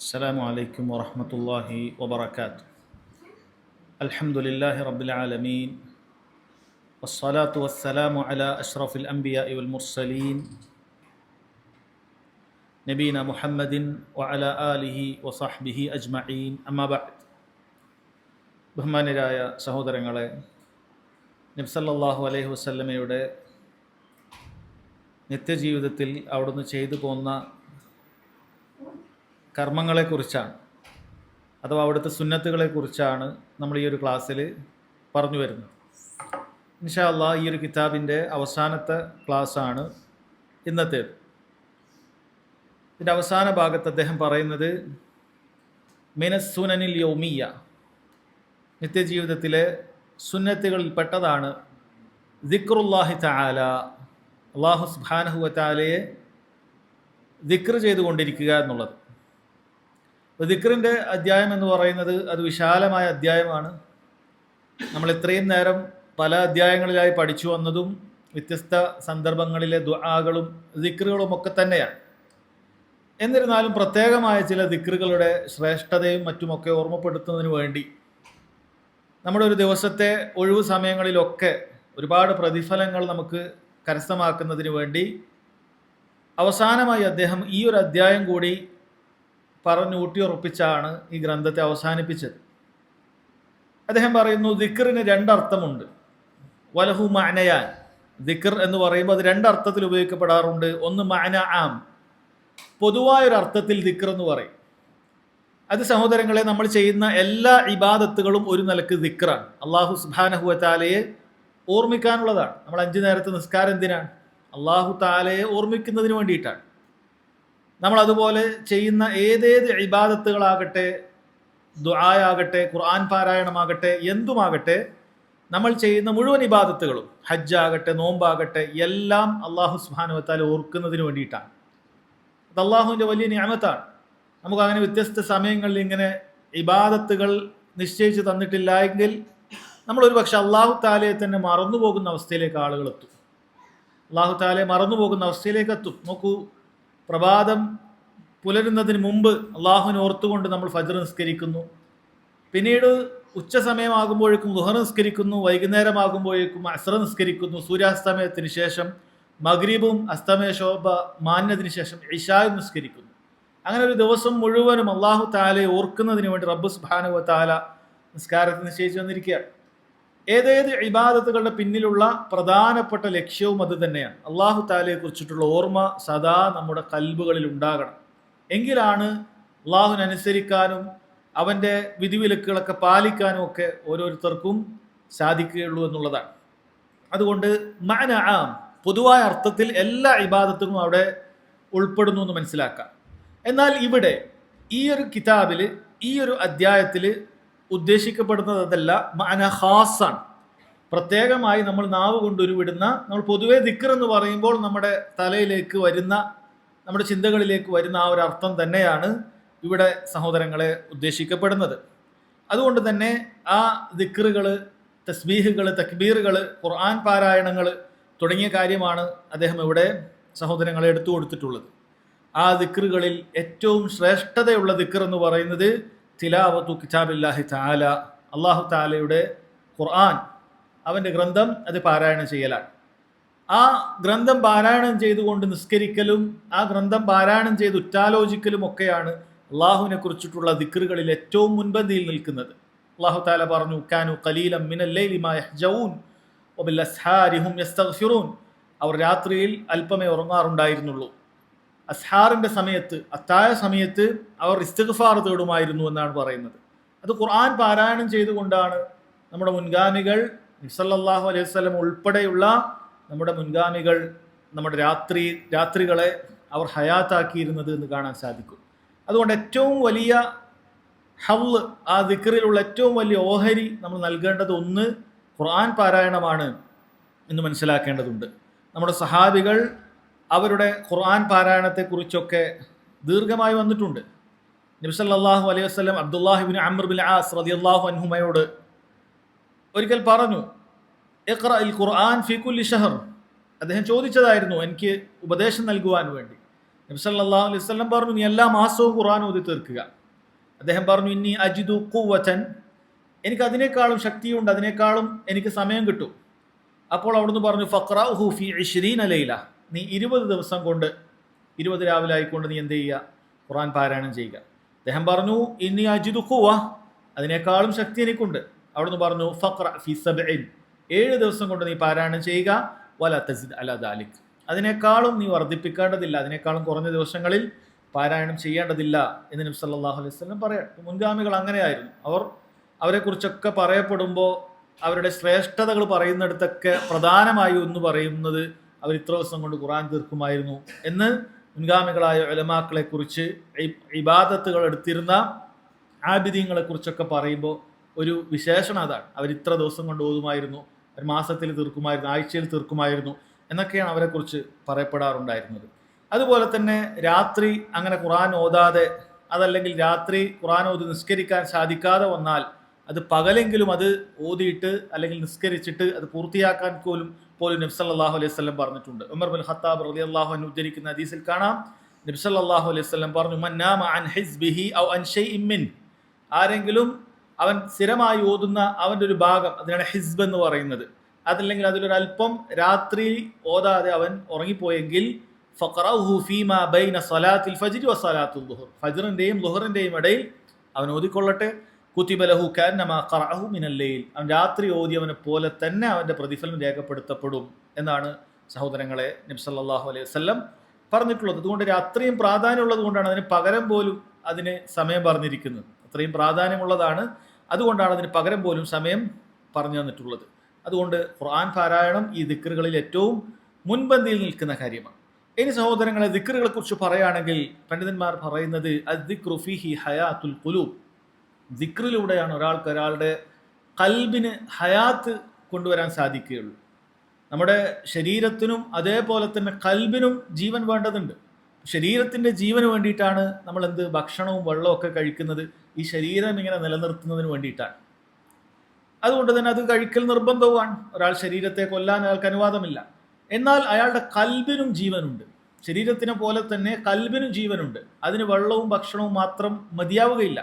السلام عليكم ورحمة الله وبركاته. الحمد لله رب العالمين والصلاة والسلام على أشرف الأنبياء والمرسلين نبينا محمد وعلى آله وصحبه أجمعين أما بعد. ബഹുമാന്യരായ സഹോദരങ്ങളെ, നബി സല്ലല്ലാഹു അലൈഹി വസല്ലമയുടെ നിത്യജീവിതത്തിൽ അവിടുന്ന് ചെയ്തു പോന്ന കർമ്മങ്ങളെക്കുറിച്ചാണ്, അഥവാ അവിടുത്തെ സുന്നത്തുകളെക്കുറിച്ചാണ് നമ്മൾ ഈ ഒരു ക്ലാസ്സിൽ പറഞ്ഞു വരുന്നത്. ഇൻഷാ അല്ലാഹ് ഈ ഒരു കിതാബിൻ്റെ അവസാനത്തെ ക്ലാസ്സാണ് ഇന്നത്തേത്. ഇതിൻ്റെ അവസാന ഭാഗത്ത് അദ്ദേഹം പറയുന്നത് മിനസ്സുനനിൽ യൗമിയ, നിത്യജീവിതത്തിലെ സുന്നത്തുകളിൽപ്പെട്ടതാണ് ദിക്റുല്ലാഹി തആല, അല്ലാഹു സുബ്ഹാനഹു വ തആലയെ ദിക്ർ ചെയ്തുകൊണ്ടിരിക്കുക എന്നുള്ളത്. ദിക്റിൻ്റെ അധ്യായം എന്ന് പറയുന്നത് അത് വിശാലമായ അധ്യായമാണ്. നമ്മൾ ഇത്രയും നേരം പല അധ്യായങ്ങളിലായി പഠിച്ചു വന്നതും വ്യത്യസ്ത സന്ദർഭങ്ങളിലെ ദുആകളും ദിക്റുകളും ഒക്കെ തന്നെയാണ്. എന്നിരുന്നാലും പ്രത്യേകമായ ചില ദിക്റുകളുടെ ശ്രേഷ്ഠതയും മറ്റുമൊക്കെ ഓർമ്മപ്പെടുത്തുന്നതിന് വേണ്ടി നമ്മുടെ ഒരു ദിവസത്തെ ഒഴിവു സമയങ്ങളിലൊക്കെ ഒരുപാട് പ്രതിഫലങ്ങൾ നമുക്ക് കരസ്ഥമാക്കുന്നതിന് വേണ്ടി അവസാനമായി അദ്ദേഹം ഈ ഒരു അധ്യായം കൂടി പറഞ്ഞു ഊട്ടിയുറപ്പിച്ചാണ് ഈ ഗ്രന്ഥത്തെ അവസാനിപ്പിച്ചത്. അദ്ദേഹം പറയുന്നു, ദിക്റിന് രണ്ടർത്ഥമുണ്ട്. വലഹു മഅനയാൻ, ദിക്ർ എന്ന് പറയുമ്പോൾ അത് രണ്ടർത്ഥത്തിൽ ഉപയോഗിക്കപ്പെടാറുണ്ട്. ഒന്ന് മഅന ആം, പൊതുവായൊരർത്ഥത്തിൽ ദിക്ർ എന്ന് പറയും. അത് സഹോദരങ്ങളെ, നമ്മൾ ചെയ്യുന്ന എല്ലാ ഇബാദത്തുകളും ഒരു നിലക്ക് ദിക്റാണ്. അല്ലാഹു സുബ്ഹാനഹു വ തആലയെ ഓർമ്മിക്കാനുള്ളതാണ്. നമ്മൾ 5 നേരത്തെ നിസ്കാരം എന്തിനാണ്? അല്ലാഹു തആലയെ ഓർമ്മിക്കുന്നതിന് വേണ്ടിയിട്ടാണ്. നമ്മൾ അതുപോലെ ചെയ്യുന്ന ഏതേത് ഇബാദത്തുകളാകട്ടെ, ദുആയാകട്ടെ, ഖുർആൻ പാരായണമാകട്ടെ, എന്തുമാകട്ടെ, നമ്മൾ ചെയ്യുന്ന മുഴുവൻ ഇബാദത്തുകളും, ഹജ്ജാകട്ടെ, നോമ്പാകട്ടെ, എല്ലാം അല്ലാഹു സുബ്ഹാനഹു വ തആല ഓർക്കുന്നതിന് വേണ്ടിയിട്ടാണ്. അത് അല്ലാഹുവിൻ്റെ വലിയ നിഅമത്താണ്. നമുക്ക് അങ്ങനെ വ്യത്യസ്ത സമയങ്ങളിൽ ഇങ്ങനെ ഇബാദത്തുകൾ നിശ്ചയിച്ച് തന്നിട്ടില്ല എങ്കിൽ നമ്മൾ ഒരു പക്ഷെ അല്ലാഹു തആലയെ തന്നെ മറന്നു പോകുന്ന അവസ്ഥയിലേക്ക് ആളുകൾ എത്തും. അല്ലാഹു തആലയെ മറന്നു പോകുന്ന അവസ്ഥയിലേക്ക് എത്തും. നോക്കൂ, പ്രഭാതം പുലരുന്നതിന് മുമ്പ് അള്ളാഹുവിനെ ഓർത്തുകൊണ്ട് നമ്മൾ ഫജ്ർ നിസ്കരിക്കുന്നു. പിന്നീട് ഉച്ച സമയമാകുമ്പോഴേക്കും ദുഹർ നിസ്കരിക്കുന്നു. വൈകുന്നേരമാകുമ്പോഴേക്കും അസ്ർ നിസ്കരിക്കുന്നു. സൂര്യാസ്തമയത്തിന് ശേഷം മഗ്രിബും അസ്തമയ ശോഭ മാന്യതിന് ശേഷം ഇശായും നിസ്കരിക്കുന്നു. അങ്ങനെ ഒരു ദിവസം മുഴുവനും അള്ളാഹു തആലയെ ഓർക്കുന്നതിന് വേണ്ടി റബ്ബ് സുബ്ഹാനഹു വ തആല നിസ്കാരത്തിന് നിശ്ചയിച്ചു വന്നിരിക്കുകയാണ്. ഏതേത് ഇബാദത്തുകളുടെ പിന്നിലുള്ള പ്രധാനപ്പെട്ട ലക്ഷ്യവും അത് തന്നെയാണ്. അള്ളാഹു തആലയെ കുറിച്ചിട്ടുള്ള ഓർമ്മ സദാ നമ്മുടെ കൽബുകളിൽ ഉണ്ടാകണം. എങ്കിലാണ് അള്ളാഹുവിനനുസരിക്കാനും അവൻ്റെ വിധിവിലക്കുകളൊക്കെ പാലിക്കാനും ഒക്കെ ഓരോരുത്തർക്കും സാധിക്കുകയുള്ളൂ എന്നുള്ളതാണ്. അതുകൊണ്ട് മഅന ആം, പൊതുവായ അർത്ഥത്തിൽ എല്ലാ ഇബാദത്തും അവിടെ ഉൾപ്പെടുന്നു എന്ന് മനസ്സിലാക്കാം. എന്നാൽ ഇവിടെ ഈ ഒരു കിതാബിൽ, ഈ ഒരു അധ്യായത്തിൽ ഉദ്ദേശിക്കപ്പെടുന്നത് അതല്ല, മഅന ഖാസാണ്. പ്രത്യേകമായി നമ്മൾ നാവ് കൊണ്ട് ഉരുവിടുന്ന, നമ്മൾ പൊതുവെ ദിക്ർ എന്ന് പറയുമ്പോൾ നമ്മുടെ തലയിലേക്ക് വരുന്ന, നമ്മുടെ ചിന്തകളിലേക്ക് വരുന്ന ആ ഒരു അർത്ഥം തന്നെയാണ് ഇവിടെ സഹോദരങ്ങളെ ഉദ്ദേശിക്കപ്പെടുന്നത്. അതുകൊണ്ട് തന്നെ ആ ദിക്റുകൾ, തസ്ബീഹുകൾ, തക്ബീറുകൾ, ഖുർആൻ പാരായണങ്ങൾ തുടങ്ങിയ കാര്യമാണ് അദ്ദേഹം ഇവിടെ സഹോദരങ്ങളെ എടുത്തു കൊടുത്തിട്ടുള്ളത്. ആ ദിക്റുകളിൽ ഏറ്റവും ശ്രേഷ്ഠതയുള്ള ദിക്ർ എന്ന് പറയുന്നത് തിലാവത്തു കിതാബില്ലാഹി തആല, അല്ലാഹു തആലയുടെ ഖുർആൻ, അവൻ്റെ ഗ്രന്ഥം, അത് പാരായണം ചെയ്യലാണ്. ആ ഗ്രന്ഥം പാരായണം ചെയ്തുകൊണ്ട് നിസ്കരിക്കലും ആ ഗ്രന്ഥം പാരായണം ചെയ്ത് ഉറ്റാലോചിക്കലും ഒക്കെയാണ് അള്ളാഹുവിനെ കുറിച്ചിട്ടുള്ള ദിക്റുകളിൽ ഏറ്റവും മുൻപന്തിയിൽ നിൽക്കുന്നത്. അല്ലാഹു തആല പറഞ്ഞു, കാനു ഖലീലൻ മിനൽ ലൈലി മാ യഹ്ജഊൻ വബിൽ അസ്ഹാരി ഹും യസ്തഗ്ഫിറൂൻ, അവർ രാത്രിയിൽ അല്പമേ ഉറങ്ങാറുണ്ടായിരുന്നുള്ളൂ. അസ്ഹാറിൻ്റെ സമയത്ത്, അത്താഴ സമയത്ത് അവർ ഇസ്തിഗ്ഫാർ തേടുമായിരുന്നു എന്നാണ് പറയുന്നത്. അത് ഖുർആൻ പാരായണം ചെയ്തുകൊണ്ടാണ് നമ്മുടെ മുൻഗാമികൾ നബി സല്ലല്ലാഹു അലൈഹി വസല്ലം ഉൾപ്പെടെയുള്ള നമ്മുടെ മുൻഗാമികൾ നമ്മുടെ രാത്രികളെ അവർ ഹയാത്താക്കിയിരുന്നത് എന്ന് കാണാൻ സാധിക്കും. അതുകൊണ്ട് ഏറ്റവും വലിയ ഹവ്ല്, ആ ദിക്റിലുള്ള ഏറ്റവും വലിയ ഓഹരി നമ്മൾ നൽകേണ്ടത് ഒന്ന് ഖുർആൻ പാരായണമാണ് എന്ന് മനസ്സിലാക്കേണ്ടതുണ്ട്. നമ്മുടെ സഹാബികൾ അവരുടെ ഖുർആൻ പാരായണത്തെക്കുറിച്ചൊക്കെ ദീർഘമായി വന്നിട്ടുണ്ട്. നബി സല്ലല്ലാഹു അലൈഹി വസല്ലം അബ്ദുല്ലാഹി ഇബ്നു അംർ ബിൻ ആസ് റളിയല്ലാഹു അൻഹുമയോട് ഒരിക്കൽ പറഞ്ഞു, ഇഖ്റഇൽ ഖുർആൻ ഫീ കുല്ലി ഷഹർ. അദ്ദേഹം ചോദിച്ചതായിരുന്നു എനിക്ക് ഉപദേശം നൽകുവാൻ വേണ്ടി. നബി സല്ലല്ലാഹു അലൈഹി വസല്ലം പറഞ്ഞു, നീ എല്ലാ മാസവും ഖുർആൻ ഓതി തീർക്കുക. അദ്ദേഹം പറഞ്ഞു, ഇന്നി അജിദു ഖുവ്വതൻ, എനിക്ക് അതിനേക്കാളും ശക്തിയുണ്ട്, അതിനേക്കാളും എനിക്ക് സമയം കിട്ടും. അപ്പോൾ അവിടുന്ന് പറഞ്ഞു, ഫഖ്റഉഹു ഫി 20 ലൈല, നീ 20 ദിവസം കൊണ്ട് 20 രാവിലെ ആയിക്കൊണ്ട് നീ എന്ത് ചെയ്യുക, ഖുർആൻ പാരായണം ചെയ്യുക. അദ്ദേഹം പറഞ്ഞു, ഇന്നി അജിദു ഖുവ്വ, അതിനേക്കാളും ശക്തി എനിക്കുണ്ട്. അവിടുന്ന് പറഞ്ഞു, ഫഖ്റ ഫി 7, 7 ദിവസം കൊണ്ട് നീ പാരായണം ചെയ്യുക. വല തസിദ് അലാ ദാലിക്, അതിനേക്കാളും നീ വർദ്ധിപ്പിക്കേണ്ടതില്ല, അതിനേക്കാളും കുറഞ്ഞ ദിവസങ്ങളിൽ പാരായണം ചെയ്യേണ്ടതില്ല എന്ന് നബി സല്ലല്ലാഹു അലൈഹി വസല്ലം പറയാം. മുൻഗാമികൾ അങ്ങനെയായിരുന്നു. അവരെക്കുറിച്ചൊക്കെ പറയപ്പെടുമ്പോൾ അവരുടെ ശ്രേഷ്ഠതകൾ പറയുന്നിടത്തൊക്കെ പ്രധാനമായും എന്ന് പറയുന്നത് അവർ ഇത്ര ദിവസം കൊണ്ട് ഖുർആൻ തീർക്കുമായിരുന്നു എന്ന് മുൻഗാമികളായ ഉലമാക്കളെ കുറിച്ച്, ഇബാദത്തുകൾ എടുത്തിരുന്ന ആബിദീങ്ങളെ കുറിച്ചൊക്കെ പറയുമ്പോൾ ഒരു വിശേഷണം അതാണ്. അവർ ഇത്ര ദിവസം കൊണ്ട് ഓതുമായിരുന്നു, ഒരു മാസത്തിൽ തീർക്കുമായിരുന്നു, ആഴ്ചയിൽ തീർക്കുമായിരുന്നു എന്നൊക്കെയാണ് അവരെക്കുറിച്ച് പറയപ്പെടാറുണ്ടായിരുന്നത്. അതുപോലെ തന്നെ രാത്രി അങ്ങനെ ഖുർആൻ ഓതാതെ, അതല്ലെങ്കിൽ രാത്രി ഖുർആൻ ഓതി നിസ്കരിക്കാൻ സാധിക്കാതെ വന്നാൽ അത് പകലെങ്കിലും അത് ഓതിയിട്ട് അല്ലെങ്കിൽ നിസ്കരിച്ചിട്ട് അത് പൂർത്തിയാക്കാൻ പോലും നബി സല്ലല്ലാഹു അലൈഹി വസല്ലം പറഞ്ഞിട്ടുണ്ട്. ഉമർ ബിൻ ഖത്താബ് റളിയല്ലാഹു അൻഹു ഉദ്ധരിക്കുന്ന ഹദീസിൽ കാണാം, നബി സല്ലല്ലാഹു അലൈഹി വസല്ലം പറഞ്ഞു, മൻ നാമ അൻ ഹിസ്ബിഹി ഔ അൻ ഷൈഇൻ മിൻ, ആരെങ്കിലും അവൻ സ്ഥിരമായി ഓതുന്ന അവൻ്റെ ഒരു ഭാഗം, അതിനാണ് ഹിസ്ബ് എന്ന് പറയുന്നത്, അതല്ലെങ്കിൽ അതിലൊരു അല്പം രാത്രി ഓതാതെ അവൻ ഉറങ്ങിപ്പോയെങ്കിൽ ഫഖറഉഹു ഫീമാ ബൈന സ്വലാത്തിൽ ഫജ്രി വ സ്വലാത്തുൽ ദുഹർ, ഫജ്റിന്റെയും ദുഹറിന്റെയും ഇടയിൽ അവൻ ഓതിക്കൊള്ളട്ടെ. കുതിബ ലഹു കഅന്നമാ ഖറഅഹു മിനൽ ലൈൽ, അവൻ രാത്രി ഓതിയവനെ പോലെ തന്നെ അവൻ്റെ പ്രതിഫലം രേഖപ്പെടുത്തപ്പെടും എന്നാണ് സഹോദരങ്ങളെ നബി സല്ലല്ലാഹു അലൈഹി വസല്ലം പറഞ്ഞിട്ടുള്ളത്. അതുകൊണ്ട് അത്രയും പ്രാധാന്യമുള്ളത് കൊണ്ടാണ് അതിന് പകരം പോലും അതിന് സമയം പറഞ്ഞിരിക്കുന്നത്. അത്രയും പ്രാധാന്യമുള്ളതാണ്, അതുകൊണ്ടാണ് അതിന് പകരം പോലും സമയം പറഞ്ഞു തന്നിട്ടുള്ളത്. അതുകൊണ്ട് ഖുർആൻ പാരായണം ഈ ദിക്റുകളിൽ ഏറ്റവും മുൻപന്തിയിൽ നിൽക്കുന്ന കാര്യമാണ്. ഇനി സഹോദരങ്ങളെ, ദിക്റുകളെ കുറിച്ച് പറയുകയാണെങ്കിൽ പണ്ഡിതന്മാർ പറയുന്നത് അദ്ദിക്റു ഫീഹി ഹയാത്തുൽ ഖുലൂബ്, ദിക്റിലൂടെയാണ് ഒരാളുടെ ഖൽബിന് ഹയാത്ത് കൊണ്ടുവരാൻ സാധിക്കുകയുള്ളൂ. നമ്മുടെ ശരീരത്തിനും അതേപോലെ തന്നെ ഖൽബിനും ജീവൻ വേണ്ടതുണ്ട്. ശരീരത്തിൻ്റെ ജീവന് വേണ്ടിയിട്ടാണ് നമ്മൾ ഭക്ഷണവും വെള്ളവും ഒക്കെ കഴിക്കുന്നത്, ഈ ശരീരം ഇങ്ങനെ നിലനിർത്തുന്നതിന് വേണ്ടിയിട്ടാണ്. അതുകൊണ്ട് തന്നെ അത് കഴിക്കൽ നിർബന്ധവുമാണ്. ഒരാൾ ശരീരത്തെ കൊല്ലാൻ അയാൾക്ക് അനുവാദമില്ല. എന്നാൽ അയാളുടെ ഖൽബിനും ജീവനുണ്ട്. ശരീരത്തിനെ പോലെ തന്നെ ഖൽബിനും ജീവനുണ്ട്. അതിന് വെള്ളവും ഭക്ഷണവും മാത്രം മതിയാവുകയില്ല,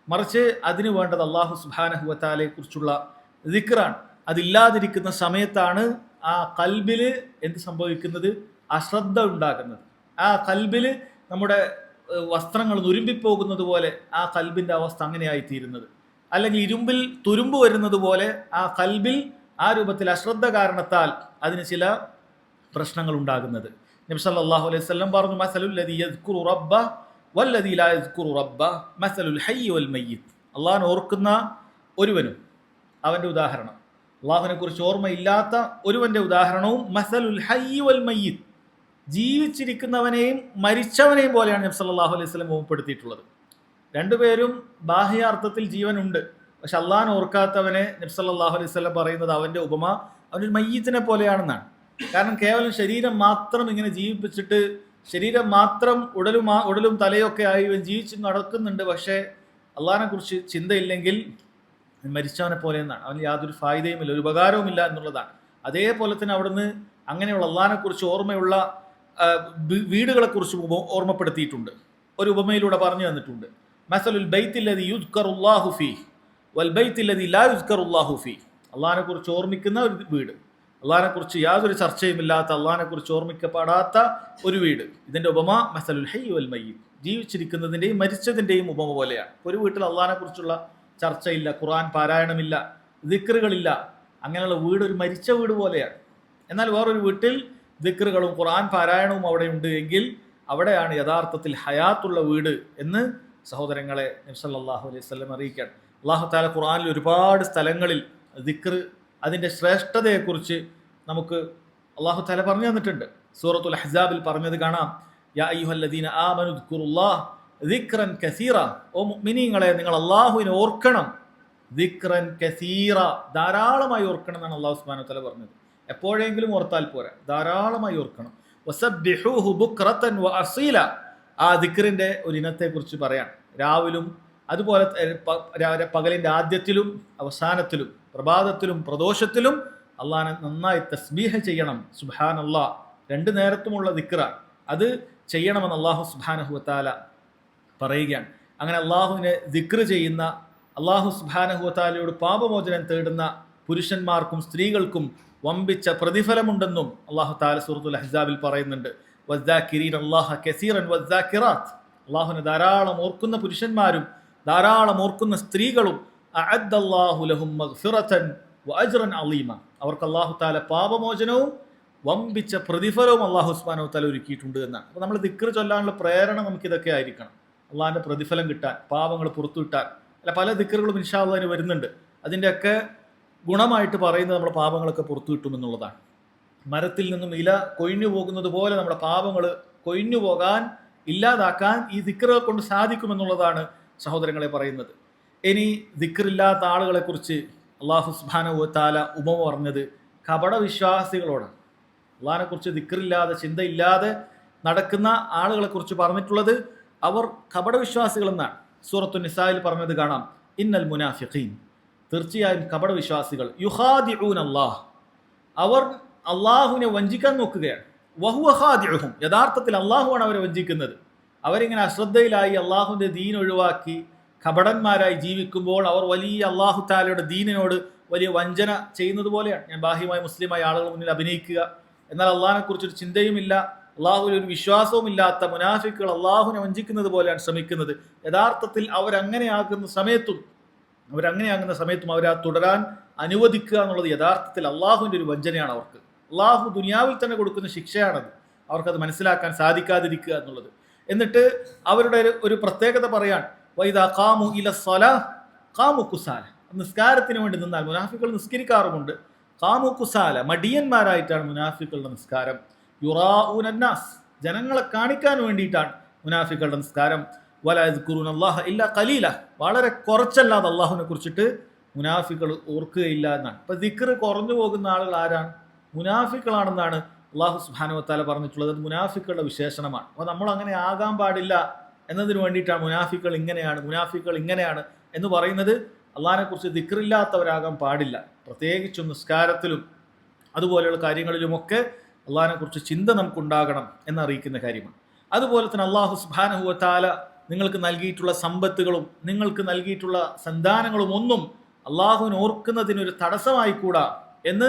മറിച്ച് അതിന് വേണ്ടത് അല്ലാഹു സുബ്ഹാനഹു വ തആലയെ കുറിച്ചുള്ള ദിക്റാണ്. അതില്ലാതിരിക്കുന്ന സമയത്താണ് ആ ഖൽബിൽ എന്ത് സംഭവിക്കുന്നത്, അശ്രദ്ധ ഉണ്ടാകുന്നത്. ആ ഖൽബിൽ നമ്മുടെ വസ്ത്രങ്ങൾ നുരുമ്പിപ്പോകുന്നത് പോലെ ആ ഖൽബിൻ്റെ അവസ്ഥ അങ്ങനെയായിത്തീരുന്നത്. അല്ലെങ്കിൽ ഇരുമ്പിൽ തുരുമ്പ് വരുന്നത് പോലെ ആ ഖൽബിൽ ആ രൂപത്തിൽ അശ്രദ്ധ കാരണത്താൽ അതിന് ചില പ്രശ്നങ്ങൾ ഉണ്ടാകുന്നത്. നബി സല്ലല്ലാഹു അലൈഹി വസല്ലം പറഞ്ഞു, മസലുൽ ലദീ യദ്കുറു റബ്ബ വല്ലദീ ലാ യദ്കുറു റബ്ബ മസലുൽ ഹയ്യി വൽ മയ്യിത്ത്, അള്ളാഹുവിനെ ഓർക്കുന്ന ഒരുവനും അവൻ്റെ ഉദാഹരണം, അള്ളാഹുവിനെ കുറിച്ച് ഓർമ്മയില്ലാത്ത ഒരുവൻ്റെ ഉദാഹരണവും മസലുൽ ഹയ്യി വൽ മയ്യിത്ത്, ജീവിച്ചിരിക്കുന്നവനെയും മരിച്ചവനെയും പോലെയാണ് നബി സല്ലല്ലാഹു അലൈഹി വസല്ലം ഓർമ്മപ്പെടുത്തിയിട്ടുള്ളത്. രണ്ടുപേരും ബാഹ്യാർത്ഥത്തിൽ ജീവനുണ്ട്, പക്ഷെ അള്ളാഹിനെ ഓർക്കാത്തവനെ നബി സല്ലല്ലാഹു അലൈഹി വസല്ലം പറയുന്നത് അവൻ്റെ ഉപമ അവനൊരു മയ്യിത്തിനെ പോലെയാണെന്നാണ്. കാരണം കേവലം ശരീരം മാത്രം ഇങ്ങനെ ജീവിപ്പിച്ചിട്ട്, ശരീരം മാത്രം ഉടലും തലയൊക്കെ ആയി ഇവൻ ജീവിച്ച് നടക്കുന്നുണ്ട്, പക്ഷേ അള്ളാഹിനെ കുറിച്ച് ചിന്തയില്ലെങ്കിൽ മരിച്ചവനെ പോലെ എന്നാണ്. അവന് യാതൊരു ഫായിദയുമില്ല, ഒരു ഉപകാരവുമില്ല എന്നുള്ളതാണ്. അതേപോലെ തന്നെ അവിടുന്ന് അങ്ങനെയുള്ള അള്ളാഹിനെ കുറിച്ച് ഓർമ്മയുള്ള വീടുകളെക്കുറിച്ച് ഓർമ്മപ്പെടുത്തിയിട്ടുണ്ട്. ഒരു ഉപമയിലൂടെ പറഞ്ഞു തന്നിട്ടുണ്ട്. മസലുൽ ബൈത്തില്ലദീ യുദ്കറുല്ലാഹു ഫീഹി വൽ ബൈത്തില്ലദീ ലാ യുദ്കറുല്ലാഹു ഫീഹി, അള്ളാഹിനെ കുറിച്ച് ഓർമ്മിക്കുന്ന ഒരു വീട്, അള്ളാഹിനെ കുറിച്ച് യാതൊരു ചർച്ചയുമില്ലാത്ത, അള്ളാഹിനെ കുറിച്ച് ഓർമ്മിക്കപ്പെടാത്ത ഒരു വീട്. ഇതിൻ്റെ ഉപമ മസലുൽ ഹയ്യി വൽ മയ്യിത്ത്, ജീവിച്ചിരിക്കുന്നതിൻ്റെയും മരിച്ചതിൻ്റെയും ഉപമ പോലെയാണ്. ഒരു വീട്ടിൽ അള്ളാഹിനെ കുറിച്ചുള്ള ചർച്ചയില്ല, ഖുർആൻ പാരായണമില്ല, ദിക്റുകളില്ല, അങ്ങനെയുള്ള വീട് ഒരു മരിച്ച വീട് പോലെയാണ്. എന്നാൽ വേറൊരു വീട്ടിൽ ദിക്റുകളും ഖുർആൻ പാരായണവും അവിടെ ഉണ്ട് എങ്കിൽ അവിടെയാണ് യഥാർത്ഥത്തിൽ ഹയാത്തുള്ള വീട് എന്ന് സഹോദരങ്ങളെ നബി സല്ലല്ലാഹു അലൈഹി വസല്ലം അറിയിക്കുകയാണ്. അല്ലാഹു തആല ഖുർആനിൽ ഒരുപാട് സ്ഥലങ്ങളിൽ ദിക്ർ, അതിൻ്റെ ശ്രേഷ്ഠതയെക്കുറിച്ച് നമുക്ക് അല്ലാഹു തആല പറഞ്ഞു തന്നിട്ടുണ്ട്. സൂറത്തുൽ അഹ്സാബിൽ പറഞ്ഞത് കാണാം, യാ അയ്യുഹല്ലദീന ആമനു ദിക്റുല്ലാഹ് ദിക്റൻ കസീറ, ഓ മുഅ്മിനീങ്ങളെ നിങ്ങൾ അല്ലാഹുവിനെ ഓർക്കണം, ദിക്റൻ കസീറ, ധാരാളമായി ഓർക്കണം എന്നാണ് അല്ലാഹു സുബ്ഹാനഹു വ തആല പറഞ്ഞത്. എപ്പോഴെങ്കിലും ഓർത്താൽ പോരാ, ധാരാളമായി ഓർക്കണം. വസബ്ബിഹൂഹു ബുക്റതൻ വഅസീല, ആ ദിക്റിൻ്റെ ഒരു ഇനത്തെക്കുറിച്ച് പറയാം. രാവിലും അതുപോലെ പകലിൻ്റെ ആദ്യത്തിലും അവസാനത്തിലും പ്രഭാതത്തിലും പ്രദോഷത്തിലും അള്ളാഹിനെ നന്നായി തസ്ബീഹ് ചെയ്യണം. സുബ്ഹാനല്ലാഹ്, 2 നേരത്തുമുള്ള ദിക്റാണ്. അത് ചെയ്യണമെന്ന് അള്ളാഹു സുബ്ഹാനഹു വതആല പറയുകയാണ്. അങ്ങനെ അള്ളാഹുവിനെ ദിക്ർ ചെയ്യുന്ന, അള്ളാഹു സുബ്ഹാനഹു വതആലയോട് പാപമോചനം തേടുന്ന പുരുഷന്മാർക്കും സ്ത്രീകൾക്കും വമ്പിച്ച പ്രതിഫലമുണ്ടെന്നും അള്ളാഹു തആല സൂറത്തുൽ അഹ്സാബിൽ പറയുന്നുണ്ട്. വദ്ദാകിരീന അല്ലാഹ കസീറൻ വദ്ദാകിറാത്ത്, അള്ളാഹുവിനെ ധാരാളം ഓർക്കുന്ന പുരുഷന്മാരും ധാരാളം ഓർക്കുന്ന സ്ത്രീകളും അഅദ്ദല്ലാഹു ലഹും മഗ്ഫിറതൻ വഅജ്റൻ അളീമ, അവർക്ക് അള്ളാഹു തആല പാപമോചനവും വമ്പിച്ച പ്രതിഫലവും അള്ളാഹു സുബ്ഹാനഹു വതആല ഒരുക്കിയിട്ടുണ്ട് എന്നാണ്. അപ്പോൾ നമ്മൾ ദിക്ർ ചൊല്ലാനുള്ള പ്രേരണ നമുക്കിതൊക്കെ ആയിരിക്കണം. അള്ളാഹിൻ്റെ പ്രതിഫലം കിട്ടാൻ, പാപങ്ങൾ പുറത്തു കിട്ടാൻ. അല്ല, പല ദിക്റുകളും ഇൻഷാ അല്ലാഹ് വരുന്നുണ്ട്. അതിൻ്റെയൊക്കെ ഗുണമായിട്ട് പറയുന്നത് നമ്മുടെ പാപങ്ങളൊക്കെ പുറത്തു കിട്ടുമെന്നുള്ളതാണ്. മരത്തിൽ നിന്നും ഇല കൊഴിഞ്ഞു പോകുന്നത് പോലെ നമ്മുടെ പാപങ്ങൾ കൊഴിഞ്ഞു പോകാൻ, ഇല്ലാതാക്കാൻ ഈ ദിക്റുകൾ കൊണ്ട് സാധിക്കുമെന്നുള്ളതാണ് സഹോദരങ്ങളെ പറയുന്നത്. ഇനി ദിക്റില്ലാത്ത ആളുകളെ കുറിച്ച് അള്ളാഹു സുബ്ഹാനഹു വതആല ഉപമ പറഞ്ഞത് കപട വിശ്വാസികളോടാണ്. അള്ളാഹിനെ കുറിച്ച് ദിക്റില്ലാതെ, ചിന്തയില്ലാതെ നടക്കുന്ന ആളുകളെ കുറിച്ച് പറഞ്ഞിട്ടുള്ളത് അവർ കപട വിശ്വാസികൾ എന്നാണ്. സൂറത്തു നിസായിൽ പറഞ്ഞത് കാണാം, ഇന്നൽ മുനാഫിഖീൻ, തീർച്ചയായും കപട വിശ്വാസികൾ, യുഖാദിഊന അല്ലാഹ്, അവർ അള്ളാഹുവിനെ വഞ്ചിക്കാൻ നോക്കുകയാണ്. വഹുവ ഖാദിഉഹും, യഥാർത്ഥത്തിൽ അള്ളാഹുവാണ് അവരെ വഞ്ചിക്കുന്നത്. അവരിങ്ങനെ അശ്രദ്ധയിലായി അള്ളാഹുവിൻ്റെ ദീൻ ഒഴിവാക്കി കപടന്മാരായി ജീവിക്കുമ്പോൾ അവർ വലിയ അള്ളാഹു തആലയുടെ ദീനിനോട് വലിയ വഞ്ചന ചെയ്യുന്നത് പോലെയാണ്. ഞാൻ ബാഹ്യമായി മുസ്ലിമായ ആളുകൾ മുന്നിൽ അഭിനയിക്കുക, എന്നാൽ അള്ളാഹിനെ കുറിച്ചൊരു ചിന്തയുമില്ല, അള്ളാഹുവിൽ ഒരു വിശ്വാസവുമില്ലാത്ത മുനാഫിക്കുകൾ അള്ളാഹുവിനെ വഞ്ചിക്കുന്നത് പോലെയാണ് ശ്രമിക്കുന്നത്. യഥാർത്ഥത്തിൽ അവരങ്ങനെയാകുന്ന സമയത്തും അവരെ തുടരാൻ അനുവദിക്കുക എന്നുള്ളത് യഥാർത്ഥത്തിൽ അള്ളാഹുവിൻ്റെ ഒരു വഞ്ചനയാണ് അവർക്ക്. അള്ളാഹു ദുനിയാവിൽ തന്നെ കൊടുക്കുന്ന ശിക്ഷയാണത്, അവർക്കത് മനസ്സിലാക്കാൻ സാധിക്കാതിരിക്കുക എന്നുള്ളത്. എന്നിട്ട് അവരുടെ ഒരു പ്രത്യേകത പറയാൻ, വൈദാ ഖാമു ഇല സ്വലാഹ് ഖാമു കുസാല, നിസ്കാരത്തിന് വേണ്ടി നിന്നാൽ, മുനാഫിക്കുകൾ നിസ്കരിക്കാറുമുണ്ട്, ഖാമു കുസാല, മടിയന്മാരായിട്ടാണ് മുനാഫിക്കുകളുടെ നിസ്കാരം. യുറാഊന അന്നാസ്, ജനങ്ങളെ കാണിക്കാൻ വേണ്ടിയിട്ടാണ് മുനാഫിക്കുകളുടെ നിസ്കാരം. വലാ യദ്കുറൂന അല്ലാഹ ഇല്ലാ ഖലീല, വളരെ കുറച്ചല്ലാതെ അള്ളാഹുവിനെ കുറിച്ചിട്ട് മുനാഫിക്കുകൾ ഓർക്കുകയില്ല എന്നാണ്. അപ്പോൾ ദിക്ർ കുറഞ്ഞു പോകുന്ന ആളുകൾ ആരാണ്? മുനാഫിക്കുകളാണെന്നാണ് അള്ളാഹു സുബ്ഹാനഹു വതആല പറഞ്ഞിട്ടുള്ളത്. അത് മുനാഫിക്കുകളുടെ വിശേഷണമാണ്. അപ്പോൾ നമ്മൾ അങ്ങനെ ആകാൻ പാടില്ല എന്നതിന് വേണ്ടിയിട്ടാണ് മുനാഫിക്കുകൾ ഇങ്ങനെയാണ് എന്ന് പറയുന്നത്. അള്ളാഹിനെ കുറിച്ച് ദിക്റില്ലാത്തവരാകാൻ പാടില്ല. പ്രത്യേകിച്ചും നിസ്കാരത്തിലും അതുപോലെയുള്ള കാര്യങ്ങളിലുമൊക്കെ അള്ളാഹിനെ കുറിച്ച് ചിന്ത നമുക്കുണ്ടാകണം എന്നറിയിക്കുന്ന കാര്യമാണ്. അതുപോലെ തന്നെ അള്ളാഹു സുബ്ഹാനഹു വതആല നിങ്ങൾക്ക് നൽകിയിട്ടുള്ള സമ്പത്തുകളും നിങ്ങൾക്ക് നൽകിയിട്ടുള്ള സന്താനങ്ങളും ഒന്നും അള്ളാഹുവിനെ ഓർക്കുന്നതിനൊരു തടസ്സമായി കൂടാ എന്ന്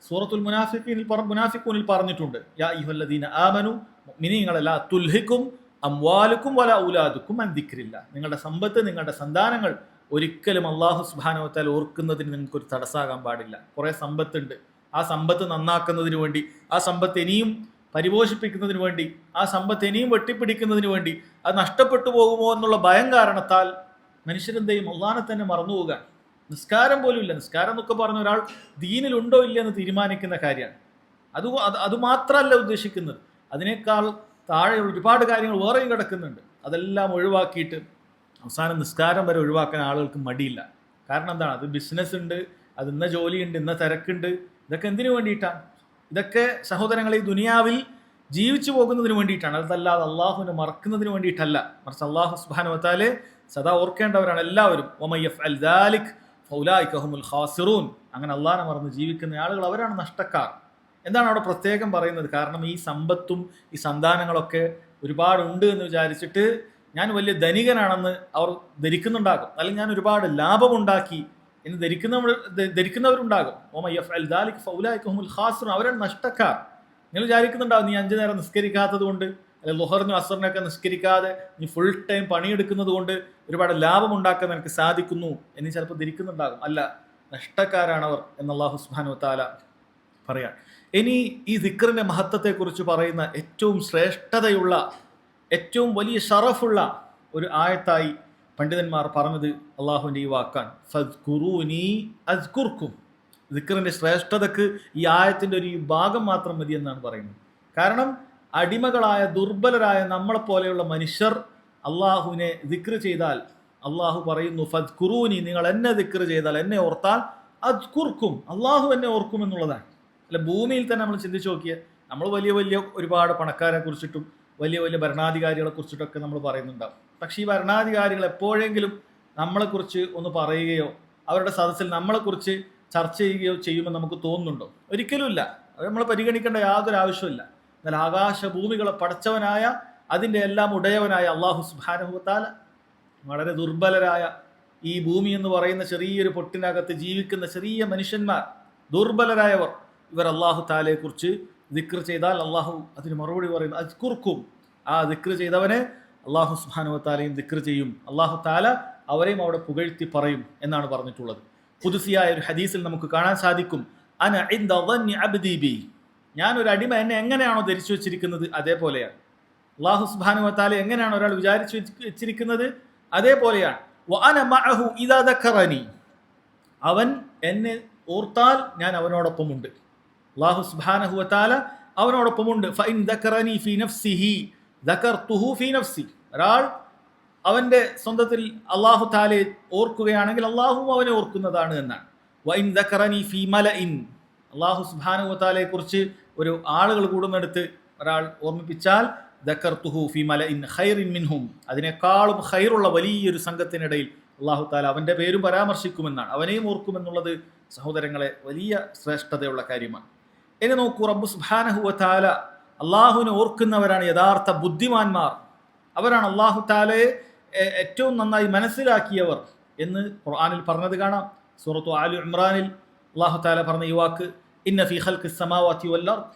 സൂറത്തുൽ മുനാഫിഖൂനിൽ പറഞ്ഞിട്ടുണ്ട്. യാ അയ്യുഹല്ലദീന ആമനു, മുഅ്മിനീങ്ങളെ, ലാ തുൽഹിക്കും അംവാലുക്കും വലാ ഔലാദുക്കും അൻ ദിക്രില്ലാ, നിങ്ങളുടെ സമ്പത്ത്, നിങ്ങളുടെ സന്താനങ്ങൾ ഒരിക്കലും അള്ളാഹു സുബ്ഹാനഹു വതആല ഓർക്കുന്നതിന് നിങ്ങൾക്കൊരു തടസ്സമാകാൻ പാടില്ല. കുറേ സമ്പത്തുണ്ട്, ആ സമ്പത്ത് നന്നാക്കുന്നതിന് വേണ്ടി, ആ സമ്പത്ത് ഇനിയും പരിപോഷിപ്പിക്കുന്നതിന് വേണ്ടി, ആ സമ്പത്ത് ഇനിയും വെട്ടിപ്പിടിക്കുന്നതിന് വേണ്ടി, അത് നഷ്ടപ്പെട്ടു പോകുമോ എന്നുള്ള ഭയം കാരണത്താൽ മനുഷ്യരെന്തെയും അള്ളാഹിനെ തന്നെ മറന്നുപോകാൻ. നിസ്കാരം പോലും ഇല്ല. നിസ്കാരം എന്നൊക്കെ പറഞ്ഞ ഒരാൾ ദീനിലുണ്ടോ ഇല്ല എന്ന് തീരുമാനിക്കുന്ന കാര്യമാണ്. അതുമാത്രമല്ല ഉദ്ദേശിക്കുന്നത്, അതിനേക്കാൾ താഴെയുള്ള ഒരുപാട് കാര്യങ്ങൾ വേറെയും കിടക്കുന്നുണ്ട്. അതെല്ലാം ഒഴിവാക്കിയിട്ട് അവസാനം നിസ്കാരം വരെ ഒഴിവാക്കാൻ ആളുകൾക്ക് മടിയില്ല. കാരണം എന്താണ്? അത് ബിസിനസ് ഉണ്ട്, അത് ഇന്ന ജോലിയുണ്ട്, ഇന്ന തിരക്കുണ്ട്. ഇതൊക്കെ എന്തിനു വേണ്ടിയിട്ടാണ്? ഇതൊക്കെ സഹോദരങ്ങളെ ഈ ദുനിയാവിൽ ജീവിച്ചു പോകുന്നതിന് വേണ്ടിയിട്ടാണ്. അതല്ലാതെ അള്ളാഹുവിനെ മറക്കുന്നതിന് വേണ്ടിയിട്ടല്ല. മറിച്ച് അള്ളാഹു സുബ്ഹാനഹു വതആല സദാ ഓർക്കേണ്ടവരാണ് എല്ലാവരും. വമൻ യഫ്അൽ ദാലിക ഫൗലായിക ഹുമുൽ ഖാസിറൂൻ, അങ്ങനെ അള്ളാഹിനെ മറന്ന് ജീവിക്കുന്ന ആളുകൾ അവരാണ് നഷ്ടക്കാർ. എന്താണ് അവിടെ പ്രത്യേകം പറയുന്നത്? കാരണം ഈ സമ്പത്തും ഈ സന്താനങ്ങളൊക്കെ ഒരുപാടുണ്ട് എന്ന് വിചാരിച്ചിട്ട് ഞാൻ വലിയ ധനികനാണെന്ന് അവർ ധരിക്കുന്നുണ്ടാകും, അല്ലെങ്കിൽ ഞാൻ ഒരുപാട് ലാഭമുണ്ടാക്കി എന്ന് ധരിക്കുന്നവരുണ്ടാകും. വമൻ യഫ്അൽ ദാലിക ഫൗലായിക ഹുമുൽ ഖാസിറൂൻ, അവരാണ് നഷ്ടക്കാർ. നിങ്ങൾ വിചാരിക്കുന്നുണ്ടാവും, നീ 5 നേരം നിസ്കരിക്കാത്തത് കൊണ്ട്, അല്ലെങ്കിൽ ളുഹറിനും അസറിനൊക്കെ നിസ്കരിക്കാതെ നീ ഫുൾ ടൈം പണിയെടുക്കുന്നത് കൊണ്ട് ഒരുപാട് ലാഭം ഉണ്ടാക്കാൻ നിനക്ക് സാധിക്കുന്നു എന്ന് ചിലപ്പോൾ ധരിക്കുന്നുണ്ടാകും. അല്ല, നഷ്ടക്കാരാണവർ എന്ന് അല്ലാഹു സുബ്ഹാനഹു വതആല പറയാം. ഇനി ഈ ദിക്റിന്റെ മഹത്വത്തെക്കുറിച്ച് പറയുന്ന ഏറ്റവും ശ്രേഷ്ഠതയുള്ള, ഏറ്റവും വലിയ ഷറഫുള്ള ഒരു ആയത്തായി പണ്ഡിതന്മാർ പറഞ്ഞത് അള്ളാഹുവിൻ്റെ ഈ വാക്കാണ്, ഫദ്കുറൂനി അസ്കുർക്കും. ദിക്റിന്റെ ശ്രേഷ്ഠതക്ക് ഈ ആയത്തിൻ്റെ ഒരു ഭാഗം മാത്രം മതി എന്നാണ് പറയുന്നത്. കാരണം അടിമകളായ ദുർബലരായ നമ്മളെപ്പോലെയുള്ള മനുഷ്യർ അള്ളാഹുവിനെ ദിക്ർ ചെയ്താൽ അള്ളാഹു പറയുന്നു, ഫദ്കുറൂനി, നിങ്ങൾ എന്നെ ദിക്ർ ചെയ്താൽ, എന്നെ ഓർത്താൽ, അസ്കുർക്കും, അള്ളാഹു എന്നെ ഓർക്കും എന്നുള്ളതാണ്. അല്ല, ഭൂമിയിൽ തന്നെ നമ്മൾ ചിന്തിച്ച് നോക്കിയാൽ നമ്മൾ വലിയ വലിയ ഒരുപാട് പണക്കാരെ കുറിച്ചിട്ടും വലിയ വലിയ ഭരണാധികാരികളെ കുറിച്ചിട്ടൊക്കെ നമ്മൾ പറയുന്നുണ്ടാവും. പക്ഷേ ഈ ഭരണാധികാരികൾ എപ്പോഴെങ്കിലും നമ്മളെക്കുറിച്ച് ഒന്ന് പറയുകയോ അവരുടെ സദസ്സിൽ നമ്മളെക്കുറിച്ച് ചർച്ച ചെയ്യുകയോ ചെയ്യുമെന്ന് നമുക്ക് തോന്നുന്നുണ്ടോ? ഒരിക്കലുമില്ല. അത് നമ്മൾ പരിഗണിക്കേണ്ട യാതൊരു ആവശ്യമില്ല. എന്നാൽ ആകാശഭൂമികളെ പടച്ചവനായ അതിൻ്റെ എല്ലാം ഉടയവനായ അള്ളാഹു സുബ്ഹാനഹു വ തആല വളരെ ദുർബലരായ ഈ ഭൂമി എന്ന് പറയുന്ന ചെറിയൊരു പൊട്ടിനകത്ത് ജീവിക്കുന്ന ചെറിയ മനുഷ്യന്മാർ, ദുർബലരായവർ, ഇവർ അള്ളാഹു താലയെ കുറിച്ച് ദിക്ർ ചെയ്താൽ അള്ളാഹു അതിന് മറുപടി പറയുന്നു, അസ്കുർക്കും, ആ ദിക്ർ ചെയ്തവനെ അള്ളാഹു സുബ്ഹാനഹു വ തആലയും ദിക്ർ ചെയ്യും, അള്ളാഹു താല അവരെയും അവിടെ പുകഴ്ത്തി പറയും എന്നാണ് പറഞ്ഞിട്ടുള്ളത്. ഖുദ്സിയായ ഒരു ഹദീസിൽ നമുക്ക് കാണാൻ സാധിക്കും, അന ഇൻദ ദന്നി അബ്ദി ബി, ഞാൻ ഒരു അടിമ എന്നെ എങ്ങനെയാണോ ധരിച്ചു വെച്ചിരിക്കുന്നത് അതേപോലെയാണ്. അള്ളാഹു സുബ്ഹാനഹു വ തആല എങ്ങനെയാണ് ഒരാൾ വിചാരിച്ചു വെച്ചിരിക്കുന്നത് അതേപോലെയാണ്. വഅന മഅഹു ഇദാ ദക്കറനി, അവൻ എന്നെ ഓർത്താൽ ഞാൻ അവനോടൊപ്പമുണ്ട്. അല്ലാഹു സുബ്ഹാനഹു വ തആല അവനോടൊപ്പമുണ്ട്. ഫഇൻ ദക്കറനി ഫീ നഫ്സിഹി ദക്കർതുഹു ഫീ നഫ്സി, ഒരാൾ അവന്റെ സ്വന്തത്തിൽ അല്ലാഹു തആലയെ ഓർക്കുകയാണെങ്കിൽ അല്ലാഹു അവനെ ഓർക്കുന്നതാണ് എന്നാണ്. വഇൻ ദക്കറനി ഫീ മലഇൻ, അല്ലാഹു സുബ്ഹാനഹു വ തആലയെ കുറിച്ച് ഒരു ആളുകൾ കൂടുന്നിടത്ത് ഒരാൾ ഓർമ്മിപ്പിച്ചാൽ ദക്കർതുഹു ഫീ മലഇൻ ഖൈറിൻ മിൻഹും, അതിനേക്കാളും ഖൈറുള്ള വലിയൊരു സംഘത്തിനിടയിൽ അല്ലാഹു തആല അവന്റെ പേരും പരാമർശിക്കുമെന്നാണ്, അവനെയും ഓർക്കുമെന്നുള്ളത് സഹോദരങ്ങളെ വലിയ ശ്രേഷ്ഠതയുള്ള കാര്യമാണ്. ഇനി നോക്കൂ, റബ്ബ് സുബ്ഹാനഹു വ തആല അള്ളാഹുവിനെ ഓർക്കുന്നവരാണ് യഥാർത്ഥ ബുദ്ധിമാന്മാർ, അവരാണ് അല്ലാഹു തആലയെ ഏറ്റവും നന്നായി മനസ്സിലാക്കിയവർ എന്ന് ഖുർആനിൽ പറഞ്ഞത് കാണാം. സൂറത്തു ആലി ഇമ്രാനിൽ അല്ലാഹു തആല പറഞ്ഞ ഈ വാക്ക്, ഇന്ന ഫീ ഖൽഖിസ് സമാവാതി വൽ അർദ്,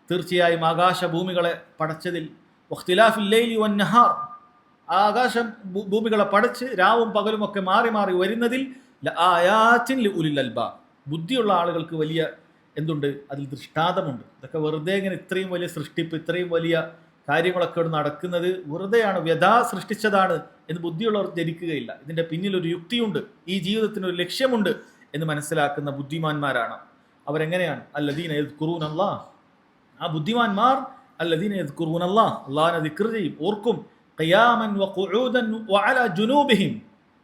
തീർച്ചയായും ആകാശഭൂമികളെ പടച്ചതിൽ, വഖ്തിലാഫിൽ ലൈലി വൻ നഹാർ, ആകാശം ഭൂമികളെ പടച്ച് രാവും പകലും ഒക്കെ മാറി മാറി വരുന്നതിൽ ലആയാത്തിൻ ലിഉലിൽ അൽബാബ്, ബുദ്ധിയുള്ള ആളുകൾക്ക് വലിയ എന്തുണ്ട്, അതിൽ ദൃഷ്ടാന്തമുണ്ട്. ഇതൊക്കെ വെറുതെ ഇങ്ങനെ ഇത്രയും വലിയ സൃഷ്ടിപ്പ്, ഇത്രയും വലിയ കാര്യങ്ങളൊക്കെ ഇവിടെ നടക്കുന്നത് വെറുതെയാണ്, വ്യഥാ സൃഷ്ടിച്ചതാണ് എന്ന് ബുദ്ധിയുള്ളവർ ധരിക്കുകയില്ല. ഇതിന്റെ പിന്നിൽ ഒരു യുക്തിയുണ്ട്, ഈ ജീവിതത്തിന് ഒരു ലക്ഷ്യമുണ്ട് എന്ന് മനസ്സിലാക്കുന്ന ബുദ്ധിമാന്മാരാണ്. അവരെങ്ങനെയാണ്? അല്ലദീന യദ്കുറൂനല്ലാഹ്, ആ ബുദ്ധിമാന്മാർ അല്ലദീന യദ്കുറൂനല്ലാഹ്, അല്ലാഹുവിനെ ദിക്ർ ചെയ്യും, ഓർക്കും. ഖിയാമൻ വഖുഊദൻ വഅലാ ജുനൂബിഹിം,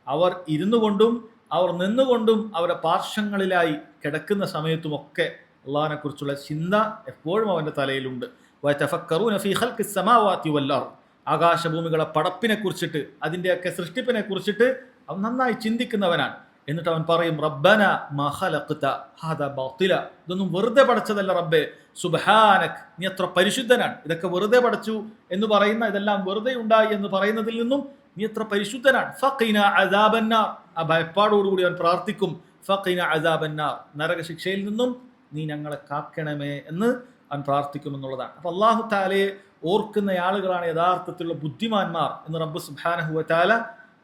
അവർ ഇരുന്നു കൊണ്ടും അവർ നിന്നുകൊണ്ടും അവരുടെ പാർശ്വങ്ങളിലായി കിടക്കുന്ന സമയത്തുമൊക്കെ അള്ളാഹിനെ കുറിച്ചുള്ള ചിന്ത എപ്പോഴും അവന്റെ തലയിലുണ്ട്. വയതഫക്കറൂന ഫീ ഖൽഖിസ് സമാവാതി വൽ അർദ്, ആകാശഭൂമികളെ പടപ്പിനെ കുറിച്ചിട്ട്, അതിൻ്റെയൊക്കെ സൃഷ്ടിപ്പിനെ കുറിച്ചിട്ട് അവൻ നന്നായി ചിന്തിക്കുന്നവനാണ്. എന്നിട്ട് അവൻ പറയും, റബ്ബന മാ ഖലഖത ഹാദാ ബാത്തില, ഇതൊന്നും വെറുതെ പടച്ചതല്ല റബ്ബേ, സുബ്ഹാനക്, നീ എത്ര പരിശുദ്ധനാണ്, ഇതൊക്കെ വെറുതെ പടച്ചു എന്ന് പറയുന്ന, ഇതെല്ലാം വെറുതെ ഉണ്ടായി എന്ന് പറയുന്നതിൽ നിന്നും നീ എത്ര പരിശുദ്ധനാണ്. ഫഖിന അദാബന്നാർ, ആ ഭയപ്പാടോടുകൂടി അവൻ പ്രാർത്ഥിക്കും, ഫഖിന അദാബന്നാർ, നരകശിക്ഷയിൽ നിന്നും നീ ഞങ്ങളെ കാക്കണമേ എന്ന് അവൻ പ്രാർത്ഥിക്കുമെന്നുള്ളതാണ്. അപ്പൊ അല്ലാഹു തആലയെ ഓർക്കുന്ന ആളുകളാണ് യഥാർത്ഥത്തിലുള്ള ബുദ്ധിമാന്മാർ എന്ന് റബ്ബ് സുബ്ഹാനഹു വ തആല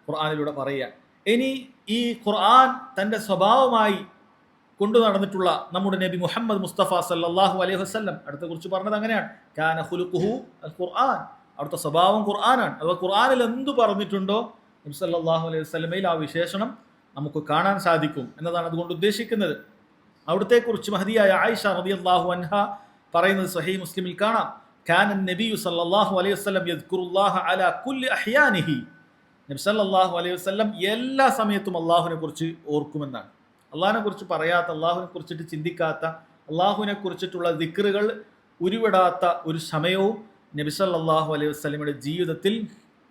ഖുർആനിലൂടെ പറയുക. ഇനി ഈ ഖുർആൻ തന്റെ സ്വഭാവമായി കൊണ്ടു നടന്നിട്ടുള്ള നമ്മുടെ നബി മുഹമ്മദ് മുസ്തഫ സല്ലല്ലാഹു അലൈഹി വസല്ലം അടുത്ത കുറിച്ച് പറഞ്ഞത് അങ്ങനെയാണ്, കാന ഖുലുഖുഹു അൽ ഖുർആൻ, അവിടുത്തെ സ്വഭാവം ഖുർആനാണ്. അഥവാ ഖുർആനിൽ എന്തു പറഞ്ഞിട്ടുണ്ടോ നബി സല്ലല്ലാഹു അലൈഹി വസല്ലമയിൽ ആ വിശേഷണം നമുക്ക് കാണാൻ സാധിക്കും എന്നതാണ് അതുകൊണ്ട് ഉദ്ദേശിക്കുന്നത്. അവിടുത്തെ കുറിച്ച് മഹദിയായ ആയിഷ റളിയല്ലാഹു അൻഹ പറയുന്നത് സ്വഹീഹ് മുസ്ലിമിൽ കാണാം, കാന നബിയു സല്ലല്ലാഹു അലൈഹി വസല്ലം യദ്കുറുല്ലാഹ അലാ കുല്ലി അഹ്യാനിഹി, നബി സല്ലല്ലാഹു അലൈഹി വസല്ലം എല്ലാ സമയത്തും അള്ളാഹുവിനെ കുറിച്ച് ഓർക്കുമെന്നാണ്. അള്ളാഹിനെ കുറിച്ച് പറയാത്ത, അള്ളാഹുവിനെ കുറിച്ചിട്ട് ചിന്തിക്കാത്ത, അള്ളാഹുവിനെ കുറിച്ചിട്ടുള്ള ദിക്റുകൾ ഉരുവിടാത്ത ഒരു സമയവും നബി സല്ലല്ലാഹു അലൈഹി വസല്ലമയുടെ ജീവിതത്തിൽ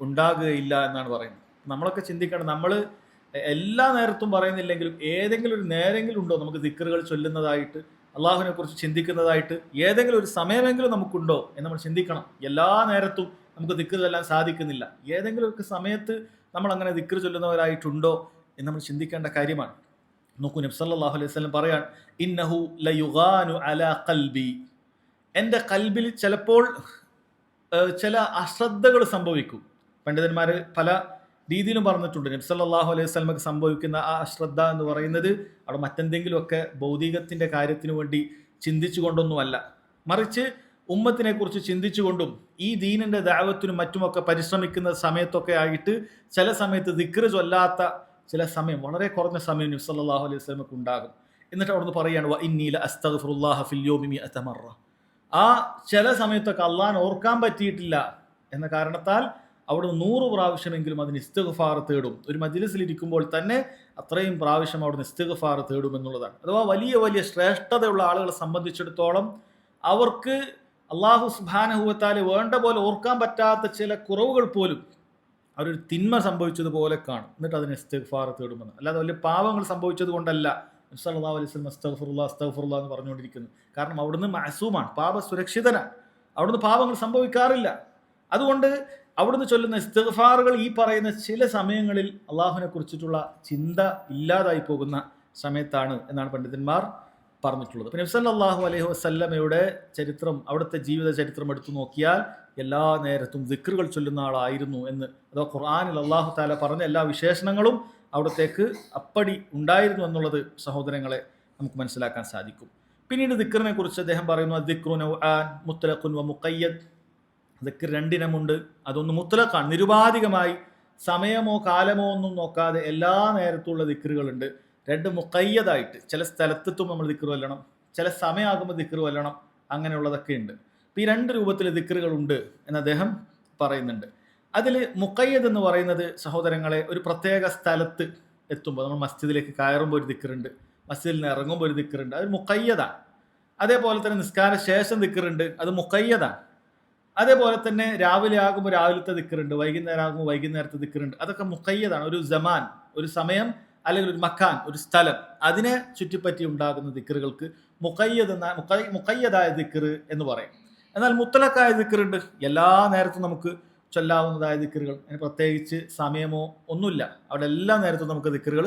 ഉണ്ടാകുകയില്ല എന്നാണ് പറയുന്നത്. നമ്മളൊക്കെ ചിന്തിക്കണം, നമ്മൾ എല്ലാ നേരത്തും പറയുന്നില്ലെങ്കിലും ഏതെങ്കിലും ഒരു നേരെങ്കിലും ഉണ്ടോ നമുക്ക് ദിക്റുകൾ ചൊല്ലുന്നതായിട്ട്, അള്ളാഹുവിനെ കുറിച്ച് ചിന്തിക്കുന്നതായിട്ട് ഏതെങ്കിലും ഒരു സമയമെങ്കിലും നമുക്കുണ്ടോ എന്ന് നമ്മൾ ചിന്തിക്കണം. എല്ലാ നേരത്തും നമുക്ക് ദിക്ർ ചൊല്ലാൻ സാധിക്കുന്നില്ല, ഏതെങ്കിലും ഒരു സമയത്ത് നമ്മൾ അങ്ങനെ ദിക്ർ ചൊല്ലുന്നവരായിട്ടുണ്ടോ എന്ന് നമ്മൾ ചിന്തിക്കേണ്ട കാര്യമാണ്. നോക്കൂ, നബി സല്ലല്ലാഹു അലൈഹി വസല്ലം പറയാൻ, ഇന്നഹു ലയുഗാനു അലാ ഖൽബി, എൻ്റെ കൽബിൽ ചിലപ്പോൾ ചില അശ്രദ്ധകൾ സംഭവിക്കും. പണ്ഡിതന്മാർ പല രീതിയിലും പറഞ്ഞിട്ടുണ്ട്. നബി സല്ലല്ലാഹു അലൈഹി വസല്ലമക്ക് സംഭവിക്കുന്ന ആ അശ്രദ്ധ എന്ന് പറയുന്നത് അവിടെ മറ്റെന്തെങ്കിലുമൊക്കെ ഭൗതികത്തിന്റെ കാര്യത്തിന് വേണ്ടി ചിന്തിച്ചു കൊണ്ടൊന്നുമല്ല, മറിച്ച് ഉമ്മത്തിനെ കുറിച്ച് ചിന്തിച്ചുകൊണ്ടും ഈ ദീനിന്റെ ദഅവത്തിനും മറ്റുമൊക്കെ പരിശ്രമിക്കുന്ന സമയത്തൊക്കെ ആയിട്ട് ചില സമയത്ത് ദിക്ർ ചൊല്ലാത്ത ചില സമയം, വളരെ കുറഞ്ഞ സമയം നബി സല്ലല്ലാഹു അലൈഹി വസല്ലമക്ക് ഉണ്ടാകും. എന്നിട്ട് അവിടുന്ന് പറയാണ്, വ ഇന്നി ലഅസ്തഗ്ഫിറുല്ലാഹ ഫിൽ യൗമി മിഅത മറ, ആ ചില സമയത്തൊക്കെ അള്ളാഹിനെ ഓർക്കാൻ പറ്റിയിട്ടില്ല എന്ന കാരണത്താൽ അവിടുന്ന് 100 പ്രാവശ്യമെങ്കിലും അതിന് ഇസ്തിഗ്ഫാർ തേടും. ഒരു മജ്ലിസിൽ ഇരിക്കുമ്പോൾ തന്നെ അത്രയും പ്രാവശ്യം അവിടുന്ന് ഇസ്തിഗ്ഫാർ തേടും എന്നുള്ളതാണ്. അഥവാ വലിയ വലിയ ശ്രേഷ്ഠതയുള്ള ആളുകളെ സംബന്ധിച്ചിടത്തോളം അവർക്ക് അല്ലാഹു സുബ്ഹാനഹു വ തആല വേണ്ട പോലെ ഓർക്കാൻ പറ്റാത്ത ചില കുറവുകൾ പോലും അവരൊരു തിന്മ സംഭവിച്ചതുപോലെ കാണും, എന്നിട്ട് അതിന് ഇസ്തിഗ്ഫാർ തേടുമെന്ന്. അല്ലാതെ വലിയ പാവങ്ങൾ സംഭവിച്ചത് കൊണ്ടല്ല നബി സല്ലല്ലാഹു അലൈഹി വസല്ലം അസ്തഗ്ഫിറുല്ലാഹ് അസ്തഗ്ഫിറുല്ലാഹ് എന്ന് പറഞ്ഞുകൊണ്ടിരിക്കുന്നത്. കാരണം അവിടുന്ന് മഅസൂമാണ്, പാപ സുരക്ഷിതനാണ്, അവിടുന്ന് പാപങ്ങൾ സംഭവിക്കാറില്ല. അതുകൊണ്ട് അവിടുന്ന് ചൊല്ലുന്ന ഇസ്തിഗ്ഫാറുകൾ ഈ പറയുന്ന ചില സമയങ്ങളിൽ അള്ളാഹുവിനെ കുറിച്ചിട്ടുള്ള ചിന്ത ഇല്ലാതായി പോകുന്ന സമയത്താണ് എന്നാണ് പണ്ഡിതന്മാർ പറഞ്ഞിട്ടുള്ളത്. പിന്നെ നബി സല്ലല്ലാഹു അലൈഹി വസല്ലമയുടെ ചരിത്രം, അവിടുത്തെ ജീവിത ചരിത്രം എടുത്തു നോക്കിയാൽ എല്ലാ നേരത്തും ദിക്റുകൾ ചൊല്ലുന്ന ആളായിരുന്നു എന്ന്, അതോ ഖുർആനിൽ അള്ളാഹു തആല പറഞ്ഞ എല്ലാ വിശേഷണങ്ങളും അവിടത്തേക്ക് അപ്പടി ഉണ്ടായിരുന്നു എന്നുള്ളത് സഹോദരങ്ങളെ നമുക്ക് മനസ്സിലാക്കാൻ സാധിക്കും. പിന്നീട് ദിക്റിനെ കുറിച്ച് അദ്ദേഹം പറയുന്നു, ദിക്റു നൗആൻ മുത്ലഖുൻ വ മുഖയ്യദ്. ദിക്ർ രണ്ടിനമുണ്ട്. അതൊന്ന് മുത്ലഖാണ്, നിരുപാധികമായി സമയമോ കാലമോ ഒന്നും നോക്കാതെ എല്ലാ നേരത്തുള്ള ദിക്റുകളുണ്ട്. രണ്ട് മുഖയ്യദായിട്ട്, ചില സ്ഥലത്തെത്തും നമ്മൾ ദിക്ർ വല്ലണം, ചില സമയമാകുമ്പോൾ ദിക്ർ വല്ലണം, അങ്ങനെയുള്ളതൊക്കെ ഉണ്ട്. അപ്പോൾ ഈ രണ്ട് രൂപത്തിൽ ദിക്റുകളുണ്ട് എന്ന് അദ്ദേഹം പറയുന്നുണ്ട്. അതിൽ മുഖയ്യദ് എന്ന് പറയുന്നത് സഹോദരങ്ങളെ ഒരു പ്രത്യേക സ്ഥലത്ത് എത്തുമ്പോൾ, നമ്മൾ മസ്ജിദിലേക്ക് കയറുമ്പോൾ ഒരു ദിക്റുണ്ട്, മസ്ജിദിൽ നിന്ന് ഇറങ്ങുമ്പോൾ ഒരു ദിക്റുണ്ട്, അത് മുഖയ്യദാണ്. അതേപോലെ തന്നെ നിസ്കാര ശേഷം ദിക്റുണ്ട്, അത് മുഖയ്യദാണ്. അതേപോലെ തന്നെ രാവിലെ ആകുമ്പോൾ രാവിലത്തെ ദിക്റുണ്ട്, വൈകുന്നേരം ആകുമ്പോൾ വൈകുന്നേരത്തെ ദിക്റുണ്ട്, അതൊക്കെ മുഖയ്യദാണ്. ഒരു സമാൻ, ഒരു സമയം അല്ലെങ്കിൽ ഒരു മക്കാൻ, ഒരു സ്ഥലം, അതിനെ ചുറ്റിപ്പറ്റി ഉണ്ടാകുന്ന ദിക്റുകൾക്ക് മുഖയ്യദായ ദിക്ർ എന്ന് പറയും. എന്നാൽ മുത്തലക്കായ ദിക്റുണ്ട്, എല്ലാ നേരത്തും നമുക്ക് ചൊല്ലാവുന്നതായ ദിക്റുകൾ, അതിന് പ്രത്യേകിച്ച് സമയമോ ഒന്നുമില്ല, അവിടെ എല്ലാ നേരത്തും നമുക്ക് ദിക്റുകൾ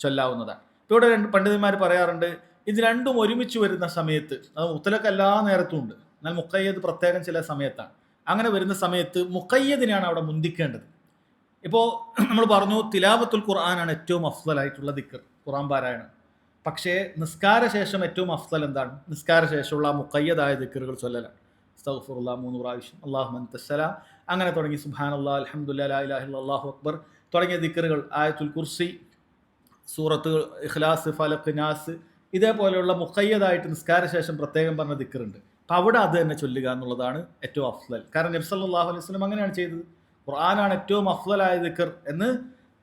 ചൊല്ലാവുന്നതാണ്. ഇവിടെ പണ്ഡിതന്മാർ പറയാറുണ്ട്, ഇത് രണ്ടും ഒരുമിച്ച് വരുന്ന സമയത്ത്, അത് മുത്തലക്ക് എല്ലാ നേരത്തും ഉണ്ട്, എന്നാൽ മുഖയ്യദ് പ്രത്യേകം ചില സമയത്താണ്. അങ്ങനെ വരുന്ന സമയത്ത് മുഖയ്യദിനെയാണ് അവിടെ മുന്തിക്കേണ്ടത്. ഇപ്പോൾ നമ്മൾ പറഞ്ഞു തിലാവത്തുൽ ഖുർആനാണ് ഏറ്റവും അഫ്ളലായിട്ടുള്ള ദിക്ർ, ഖുർആൻ പാരായണം. പക്ഷേ നിസ്കാര ശേഷം ഏറ്റവും അഫ്ളൽ എന്താണ്? നിസ്കാര ശേഷമുള്ള മുഖയ്യദായ ദിക്റുകൾ ചൊല്ലലാണ്. അസ്തഗ്ഫിറുല്ലാഹ് 3 പ്രാവശ്യം, അല്ലാഹുമ്മ അൻതസ്സലാം, അങ്ങനെ തുടങ്ങി സുബ്ഹാനല്ലാഹ്, അൽഹംദുലില്ലാഹ്, ലാ ഇലാഹ ഇല്ലല്ലാഹ്, അല്ലാഹു അക്ബർ തുടങ്ങിയ ദിക്റുകൾ, ആയത്തുൽ കുർസി, സൂറത്ത് ഇഖ്ലാസ്, ഫലഖ്, നാസ്, ഇതേപോലെയുള്ള മുഖയ്യദായിട്ട് നിസ്കാര ശേഷം പ്രത്യേകം പറഞ്ഞ ദിക്റുണ്ട്. അപ്പം അവിടെ അത് തന്നെ ചൊല്ലുക എന്നുള്ളതാണ് ഏറ്റവും അഫ്ളൽ. കാരണം നബി സല്ലല്ലാഹു അലൈഹി വസല്ലം അങ്ങനെയാണ് ചെയ്തത്. ഖുർആനാണ് ഏറ്റവും അഫ്ളലായ ദിക്ർ എന്ന്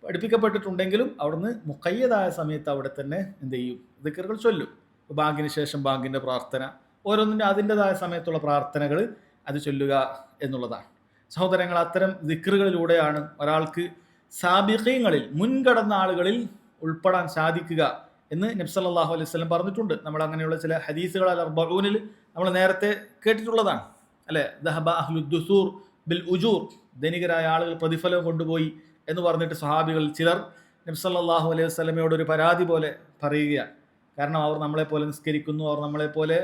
പഠിപ്പിക്കപ്പെട്ടിട്ടുണ്ടെങ്കിലും അവിടുന്ന് മുഖയ്യദായ സമയത്ത് അവിടെ തന്നെ എന്ത് ചെയ്യും? ദിക്റുകൾ ചൊല്ലും. ബാങ്കിന് ശേഷം ബാങ്കിൻ്റെ പ്രാർത്ഥന, ഓരോന്നിൻ്റെ അതിൻ്റെതായ സമയത്തുള്ള പ്രാർത്ഥനകൾ അത് ചൊല്ലുക എന്നുള്ളതാണ്. സഹോദരങ്ങൾ, അത്തരം ദിക്റുകളിലൂടെയാണ് ഒരാൾക്ക് സാബിഖീങ്ങളിൽ, മുൻകടന്ന ആളുകളിൽ ഉൾപ്പെടാൻ സാധിക്കുക എന്ന് നബി സല്ലല്ലാഹു അലൈഹി വസല്ലം പറഞ്ഞിട്ടുണ്ട്. നമ്മൾ അങ്ങനെയുള്ള ചില ഹദീസുകൾ അൽ-അർബഊനിൽ നമ്മൾ നേരത്തെ കേട്ടിട്ടുള്ളതാണ്, അല്ലെ? ദഹബ അഹ്ലുദ് ദുസൂർ ബിൽ ഉജൂർ, ധനികരായ ആളുകൾ പ്രതിഫലം കൊണ്ടുപോയി എന്ന് പറഞ്ഞിട്ട് സ്വഹാബികളിൽ ചിലർ നബി സല്ലല്ലാഹു അലൈഹി വസല്ലമയോട് ഒരു പരാതി പോലെ പറയുകയാണ്. കാരണം അവർ നമ്മളെപ്പോലെ നിസ്കരിക്കുന്നു, അവർ നമ്മളെപ്പോലെ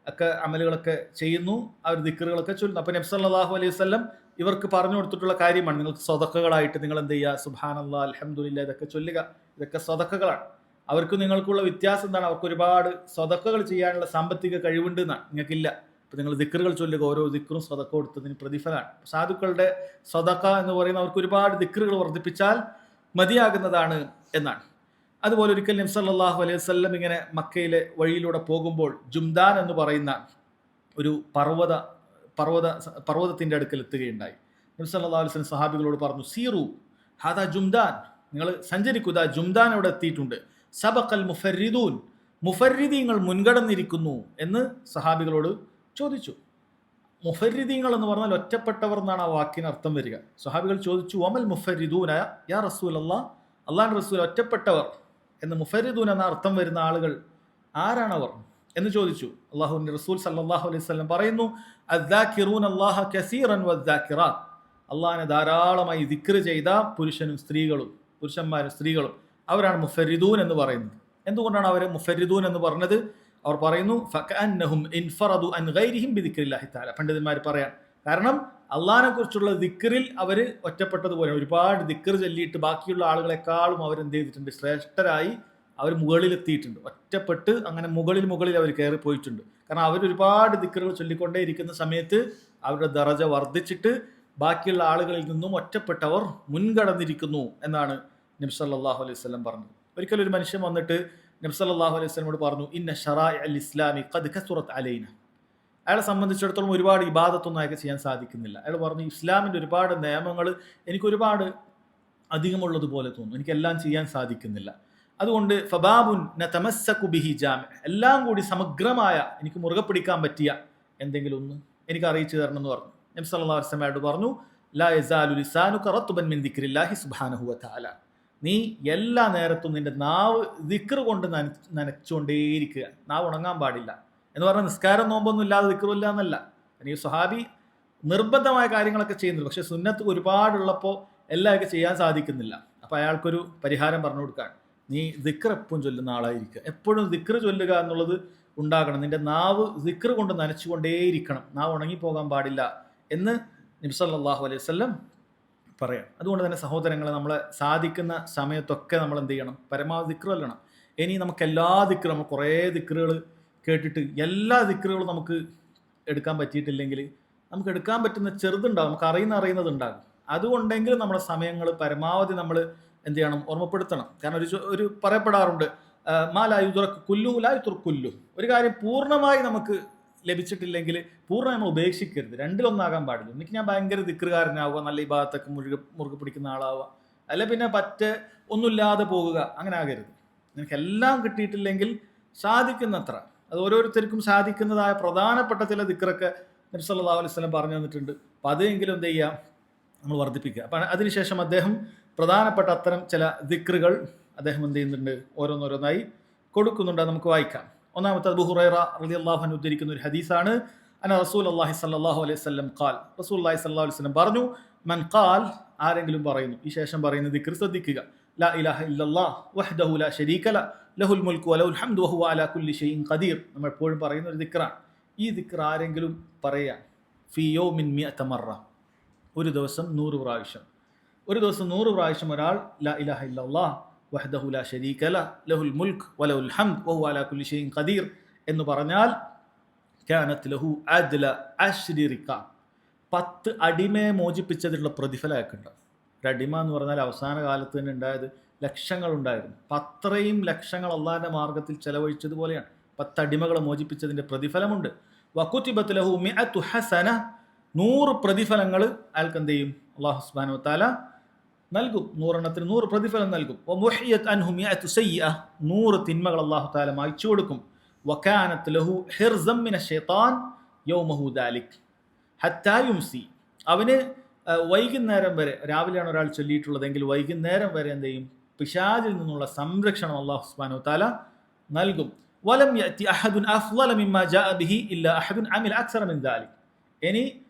ഒക്കെ അമലുകളൊക്കെ ചെയ്യുന്നു, അവർ ദിക്റുകളൊക്കെ ചൊല്ലുന്നു. അപ്പോൾ നബി സല്ലല്ലാഹു അലൈഹി വസല്ലം ഇവർക്ക് പറഞ്ഞു കൊടുത്തിട്ടുള്ള കാര്യമാണ്, നിങ്ങൾക്ക് സ്വതക്കകളായിട്ട് നിങ്ങൾ എന്ത് ചെയ്യുക? സുബ്ഹാനല്ലാഹ്, അൽഹംദുലില്ലാഹ്, ഇതൊക്കെ ചൊല്ലുക, ഇതൊക്കെ സ്വതക്കകളാണ്. അവർക്ക് നിങ്ങൾക്കുള്ള വ്യത്യാസം എന്താണ്? അവർക്ക് ഒരുപാട് സ്വതക്കകൾ ചെയ്യാനുള്ള സാമ്പത്തിക കഴിവുണ്ട് എന്നാണ്, നിങ്ങൾക്കില്ല. അപ്പോൾ നിങ്ങൾ ദിക്റുകൾ ചൊല്ലുക, ഓരോ ദിക്റും സ്വതക്ക കൊടുത്തതിന് പ്രതിഫലമാണ്. സാധുക്കളുടെ സ്വതക്ക എന്ന് പറയുന്ന അവർക്ക് ഒരുപാട് ദിക്റുകൾ വർദ്ധിപ്പിച്ചാൽ മതിയാകുന്നതാണ് എന്നാണ്. അതുപോലെ ഒരിക്കൽ നബി സല്ലല്ലാഹു അലൈഹി വസല്ലം ഇങ്ങനെ മക്കയിലെ വഴിയിലൂടെ പോകുമ്പോൾ ജുംദാൻ എന്ന് പറയുന്ന ഒരു പർവ്വതത്തിൻ്റെ അടുക്കൽ എത്തുകയുണ്ടായി. നബി സല്ലല്ലാഹു അലൈഹി വസല്ലം സഹാബികളോട് പറഞ്ഞു, സീറു ഹാദാ ജുംദാൻ, നിങ്ങൾ സഞ്ചരിക്കുക, ജുംദാൻ അവിടെ എത്തിയിട്ടുണ്ട്. സബഖൽ മുഫർരിദൂൻ, മുഫർരിദീങ്ങൾ മുൻകടന്നിരിക്കുന്നു എന്ന് സഹാബികളോട് ചോദിച്ചു. മുഫർരിദീങ്ങൾ എന്ന് പറഞ്ഞാൽ ഒറ്റപ്പെട്ടവർ എന്നാണ് ആ വാക്കിന് അർത്ഥം വരിക. സഹാബികൾ ചോദിച്ചു, വമൽ മുഫർരിദൂന യാ റസൂലല്ലാഹ്, അല്ലാഹുവിൻ്റെ റസൂൽ, ഒറ്റപ്പെട്ടവർ എന്ന് മുഫർരിദൂൻ എന്ന അർത്ഥം വരുന്ന ആളുകൾ ആരാണവർ എന്ന് ചോദിച്ചു. അല്ലാഹുവിൻ്റെ റസൂൽ സല്ലല്ലാഹു അലൈഹി വസല്ലം പറയുന്നു, അദ്ദാകിറൂന അല്ലാഹ കസീറൻ വദ്ദാകിറാത്ത്, അള്ളാഹിനെ ധാരാളമായി ദിക്ർ ചെയ്ത പുരുഷന്മാരും സ്ത്രീകളും അവരാണ് മുഫരിദൂൻ എന്ന് പറയുന്നത്. എന്തുകൊണ്ടാണ് അവർ മുഫരിദൂൻ എന്ന് പറഞ്ഞത്? അവർ പറയുന്നു, ഫകഅന്നഹും ഇൻഫറദു അൻ ഗൈരിഹിം ബിദിക്രില്ലാഹി തആല. പണ്ഡിതന്മാർ പറയാൻ കാരണം അള്ളാഹിനെ കുറിച്ചുള്ള ദിക്റിൽ അവർ ഒറ്റപ്പെട്ടതുപോലെ, ഒരുപാട് ദിക്ർ ചൊല്ലിയിട്ട് ബാക്കിയുള്ള ആളുകളെക്കാളും അവരെന്ത് ചെയ്തിട്ടുണ്ട്? ശ്രേഷ്ഠരായി അവർ മുകളിലെത്തിയിട്ടുണ്ട്. ഒറ്റപ്പെട്ട് അങ്ങനെ മുകളിൽ അവർ കയറി പോയിട്ടുണ്ട്. കാരണം അവർ ഒരുപാട് ദിക്റുകൾ ചൊല്ലിക്കൊണ്ടേ ഇരിക്കുന്ന സമയത്ത് അവരുടെ ദറജ വർദ്ധിച്ചിട്ട് ബാക്കിയുള്ള ആളുകളിൽ നിന്നും ഒറ്റപ്പെട്ടവർ മുൻകടന്നിരിക്കുന്നു എന്നാണ് നബി സല്ലല്ലാഹു അലൈഹി വസല്ലം പറഞ്ഞത്. ഒരിക്കലും ഒരു മനുഷ്യൻ വന്നിട്ട് നബി സല്ലല്ലാഹു അലൈഹി വസല്ലമോട് പറഞ്ഞു, ഇന്ന ശറാഇ അൽ ഇസ്ലാമി ഖദ് കസുറത് അലൈന. അയാളെ സംബന്ധിച്ചിടത്തോളം ഒരുപാട് ഇബാദത്തൊന്നും അയാൾക്ക് ചെയ്യാൻ സാധിക്കുന്നില്ല. അയാൾ പറഞ്ഞു, ഇസ്ലാമിൻ്റെ ഒരുപാട് നിയമങ്ങൾ എനിക്ക് ഒരുപാട് അധികമുള്ളതുപോലെ തോന്നുന്നു, എനിക്കെല്ലാം ചെയ്യാൻ സാധിക്കുന്നില്ല. അതുകൊണ്ട് ഫബാബുൻ നതമസ്സകു ബിഹി ജാമി, എല്ലാം കൂടി സമഗ്രമായ എനിക്ക് മുറുകെ പിടിക്കാൻ പറ്റിയ എന്തെങ്കിലും ഒന്ന് എനിക്ക് അറിയിച്ചു തരണം എന്ന് പറഞ്ഞു. നബി സല്ലല്ലാഹു അലൈഹി വസല്ലം പറഞ്ഞു, ലാ യസാലു ലിസാനുക റത്ബൻ മിൻ ദിക്രില്ലാഹി സുബ്ഹാനഹു വ തആല, നീ എല്ലാ നേരത്തും നിന്റെ നാവ് ദിക്ർ കൊണ്ട് നനച്ചുകൊണ്ടേയിരിക്കുക, നാവ് ഉണങ്ങാൻ പാടില്ല എന്ന് പറഞ്ഞാൽ നിസ്കാരം നോമ്പൊന്നും ഇല്ലാതെ ദിക്റില്ല എന്നല്ല. ഈ സ്വഹാബി നിർബന്ധമായ കാര്യങ്ങളൊക്കെ ചെയ്യുന്നുണ്ട്. പക്ഷെ സുന്നത്ത് ഒരുപാടുള്ളപ്പോൾ എല്ലാവർക്കും ചെയ്യാൻ സാധിക്കുന്നില്ല. അപ്പോൾ അയാൾക്കൊരു പരിഹാരം പറഞ്ഞു കൊടുക്കാൻ, നീ ദിക്ർ എപ്പോഴും ചൊല്ലുന്ന ആളായിരിക്കുക. എപ്പോഴും ദിക്ർ ചൊല്ലുക എന്നുള്ളത് ഉണ്ടാകണം. നിന്റെ നാവ് ദിക്ർ കൊണ്ട് നനച്ചുകൊണ്ടേയിരിക്കണം. നാവ് ഉണങ്ങിപ്പോകാൻ പാടില്ല എന്ന് നബി സല്ലല്ലാഹു അലൈഹി വസല്ലം പറയാം. അതുകൊണ്ട് തന്നെ സഹോദരങ്ങളെ, നമ്മളെ സാധിക്കുന്ന സമയത്തൊക്കെ നമ്മൾ എന്ത് ചെയ്യണം? പരമാവധി ദിക്ർ ചൊല്ലണം. ഇനി നമുക്ക് എല്ലാ ദിക്ർ, നമ്മൾ കുറേ ദിക്റുകൾ കേട്ടിട്ട് എല്ലാ ദിക്റുകളും നമുക്ക് എടുക്കാൻ പറ്റിയിട്ടില്ലെങ്കിൽ, നമുക്ക് എടുക്കാൻ പറ്റുന്ന ചെറുതുണ്ടാകും, നമുക്ക് അറിയുന്നതുണ്ടാകും. അതുകൊണ്ടെങ്കിലും നമ്മുടെ സമയങ്ങൾ പരമാവധി നമ്മൾ എന്ത് ചെയ്യണം? ഓർമ്മപ്പെടുത്തണം. കാരണം ഒരു പറയപ്പെടാറുണ്ട്, മാലായുതുറക്ക് കുല്ലു ലായുത്തുറക്കുല്ലു. ഒരു കാര്യം പൂർണ്ണമായി നമുക്ക് ലഭിച്ചിട്ടില്ലെങ്കിൽ പൂർണ്ണമായി നമ്മൾ ഉപേക്ഷിക്കരുത്. രണ്ടിലൊന്നാകാൻ പാടില്ല. എനിക്ക് ഞാൻ ഭയങ്കര ദിക്റുകാരനാവുക, നല്ല ഈ ഭാഗത്തൊക്കെ മുറുകെ പിടിക്കുന്ന ആളാവുക, അല്ല പിന്നെ ഒന്നുമില്ലാതെ പോകുക, അങ്ങനെ ആകരുത്. നിനക്കെല്ലാം കിട്ടിയിട്ടില്ലെങ്കിൽ സാധിക്കുന്നത്ര, അത് ഓരോരുത്തർക്കും സാധിക്കുന്നതായ പ്രധാനപ്പെട്ട ചില ദിക്റൊക്കെ നബി സല്ലല്ലാഹു അലൈഹി വസല്ലം പറഞ്ഞു തന്നിട്ടുണ്ട്. അപ്പം അതെങ്കിലും എന്ത് ചെയ്യുക? നമ്മൾ വർദ്ധിപ്പിക്കുക. അപ്പം അതിനുശേഷം അദ്ദേഹം പ്രധാനപ്പെട്ട അത്തരം ചില ദിക്റുകൾ അദ്ദേഹം എന്ത് ചെയ്യുന്നുണ്ട്? ഓരോന്നോരോന്നായി കൊടുക്കുന്നുണ്ട്. നമുക്ക് വായിക്കാം. ഒന്നാമത്തെ അബൂ ഹുറൈറ റളിയല്ലാഹു അൻഹു ഉദ്ധരിക്കുന്ന ഒരു ഹദീസാണ്. അന റസൂലുള്ളാഹി സ്വല്ലല്ലാഹു അലൈഹി വസല്ലം ഖാൽ, റസൂലുള്ളാഹി സ്വല്ലല്ലാഹു അലൈഹി വസല്ലം പറഞ്ഞു, മൻ ഖാൽ, ആരെങ്കിലും പറയുന്നു, ഈ ശേഷം പറയുന്ന ദിക്ർ ശ്രദ്ധിക്കുക, ലാ ഇലാഹ ഇല്ലല്ലാഹ് വഹ്ദഹു ലാ ശരീക ലഹു ലഹുൽ മുൽക്കു വലഹുൽ ഹംദു വഹുവ അലാ കുല്ലി ഷൈഇൻ ഖദീർ. നമ്മൾ എപ്പോഴും പറയുന്ന ഒരു ദിക്റാണ്. ഈ ദിക്ർ ആരെങ്കിലും പറയാൻ ഫീ യൗമിൻ മിഅത മറ, ഒരു ദിവസം 100 പ്രാവശ്യം, ഒരു ദിവസം 100 പ്രാവശ്യം ഒരാൾ ലാ ഇലാഹ ഇല്ലല്ലാഹ് വഹ്ദഹു ലാ ശരീക ലഹുൽ മുൽക്ക് വലഹുൽ ഹംദ് വഹുവ അലാ കുല്ലി ഷൈഇൻ ഖദീർ എന്ന് പറഞ്ഞാൽ കാനത് ലഹു അദ്ല അശ്രി റിഖാബ്, 10 അടിമയെ മോചിപ്പിച്ചതിലുള്ള പ്രതിഫലമൊക്കെ ഉണ്ട്. ഒരു അടിമ എന്ന് പറഞ്ഞാൽ അവസാന കാലത്ത് തന്നെ ഉണ്ടായത് ലക്ഷങ്ങളുണ്ടായിരുന്നു. അത്രയും ലക്ഷങ്ങൾ അള്ളാഹിന്റെ മാർഗത്തിൽ ചെലവഴിച്ചതുപോലെയാണ്. 10 അടിമകളെ മോചിപ്പിച്ചതിന്റെ പ്രതിഫലമുണ്ട്. വകുതിബത് ലഹു മിഅതു ഹസന, 100 പ്രതിഫലങ്ങൾ അയാൾക്ക് എന്ത് ചെയ്യും? അല്ലാഹു സുബ്ഹാനഹു വ തആല നൽകും. 100 എണ്ണത്തിന് 100 പ്രതിഫലം നൽകും. വമുഹിയത് അൻഹു മിഅതു സയ്യിഅ, 100 തിന്മകൾ അല്ലാഹു തആല മായ്ച്ചു കൊടുക്കും. വകാനത് ലഹു ഹിർസൻ മിനശ് ശൈത്താൻ യൗമഹു ദാലിക് ഹത്താ യുംസി, അവന് വൈകുന്നേരം വരെ, രാവിലെയാണ് ഒരാൾ ചൊല്ലിയിട്ടുള്ളതെങ്കിൽ വൈകുന്നേരം വരെ എന്ത് ചെയ്യും? പിശാചിൽ നിന്നുള്ള സംരക്ഷണം അല്ലാഹു സുബ്ഹാനഹു വ തആല നൽകും. വലം യഅതി അഹദുൻ അഫ്ളല മിമ്മാ ജാഅ ബിഹി ഇല്ലാ അഹദുൻ അമില അക്സറ മിൻ ദാലിക്, ഇനി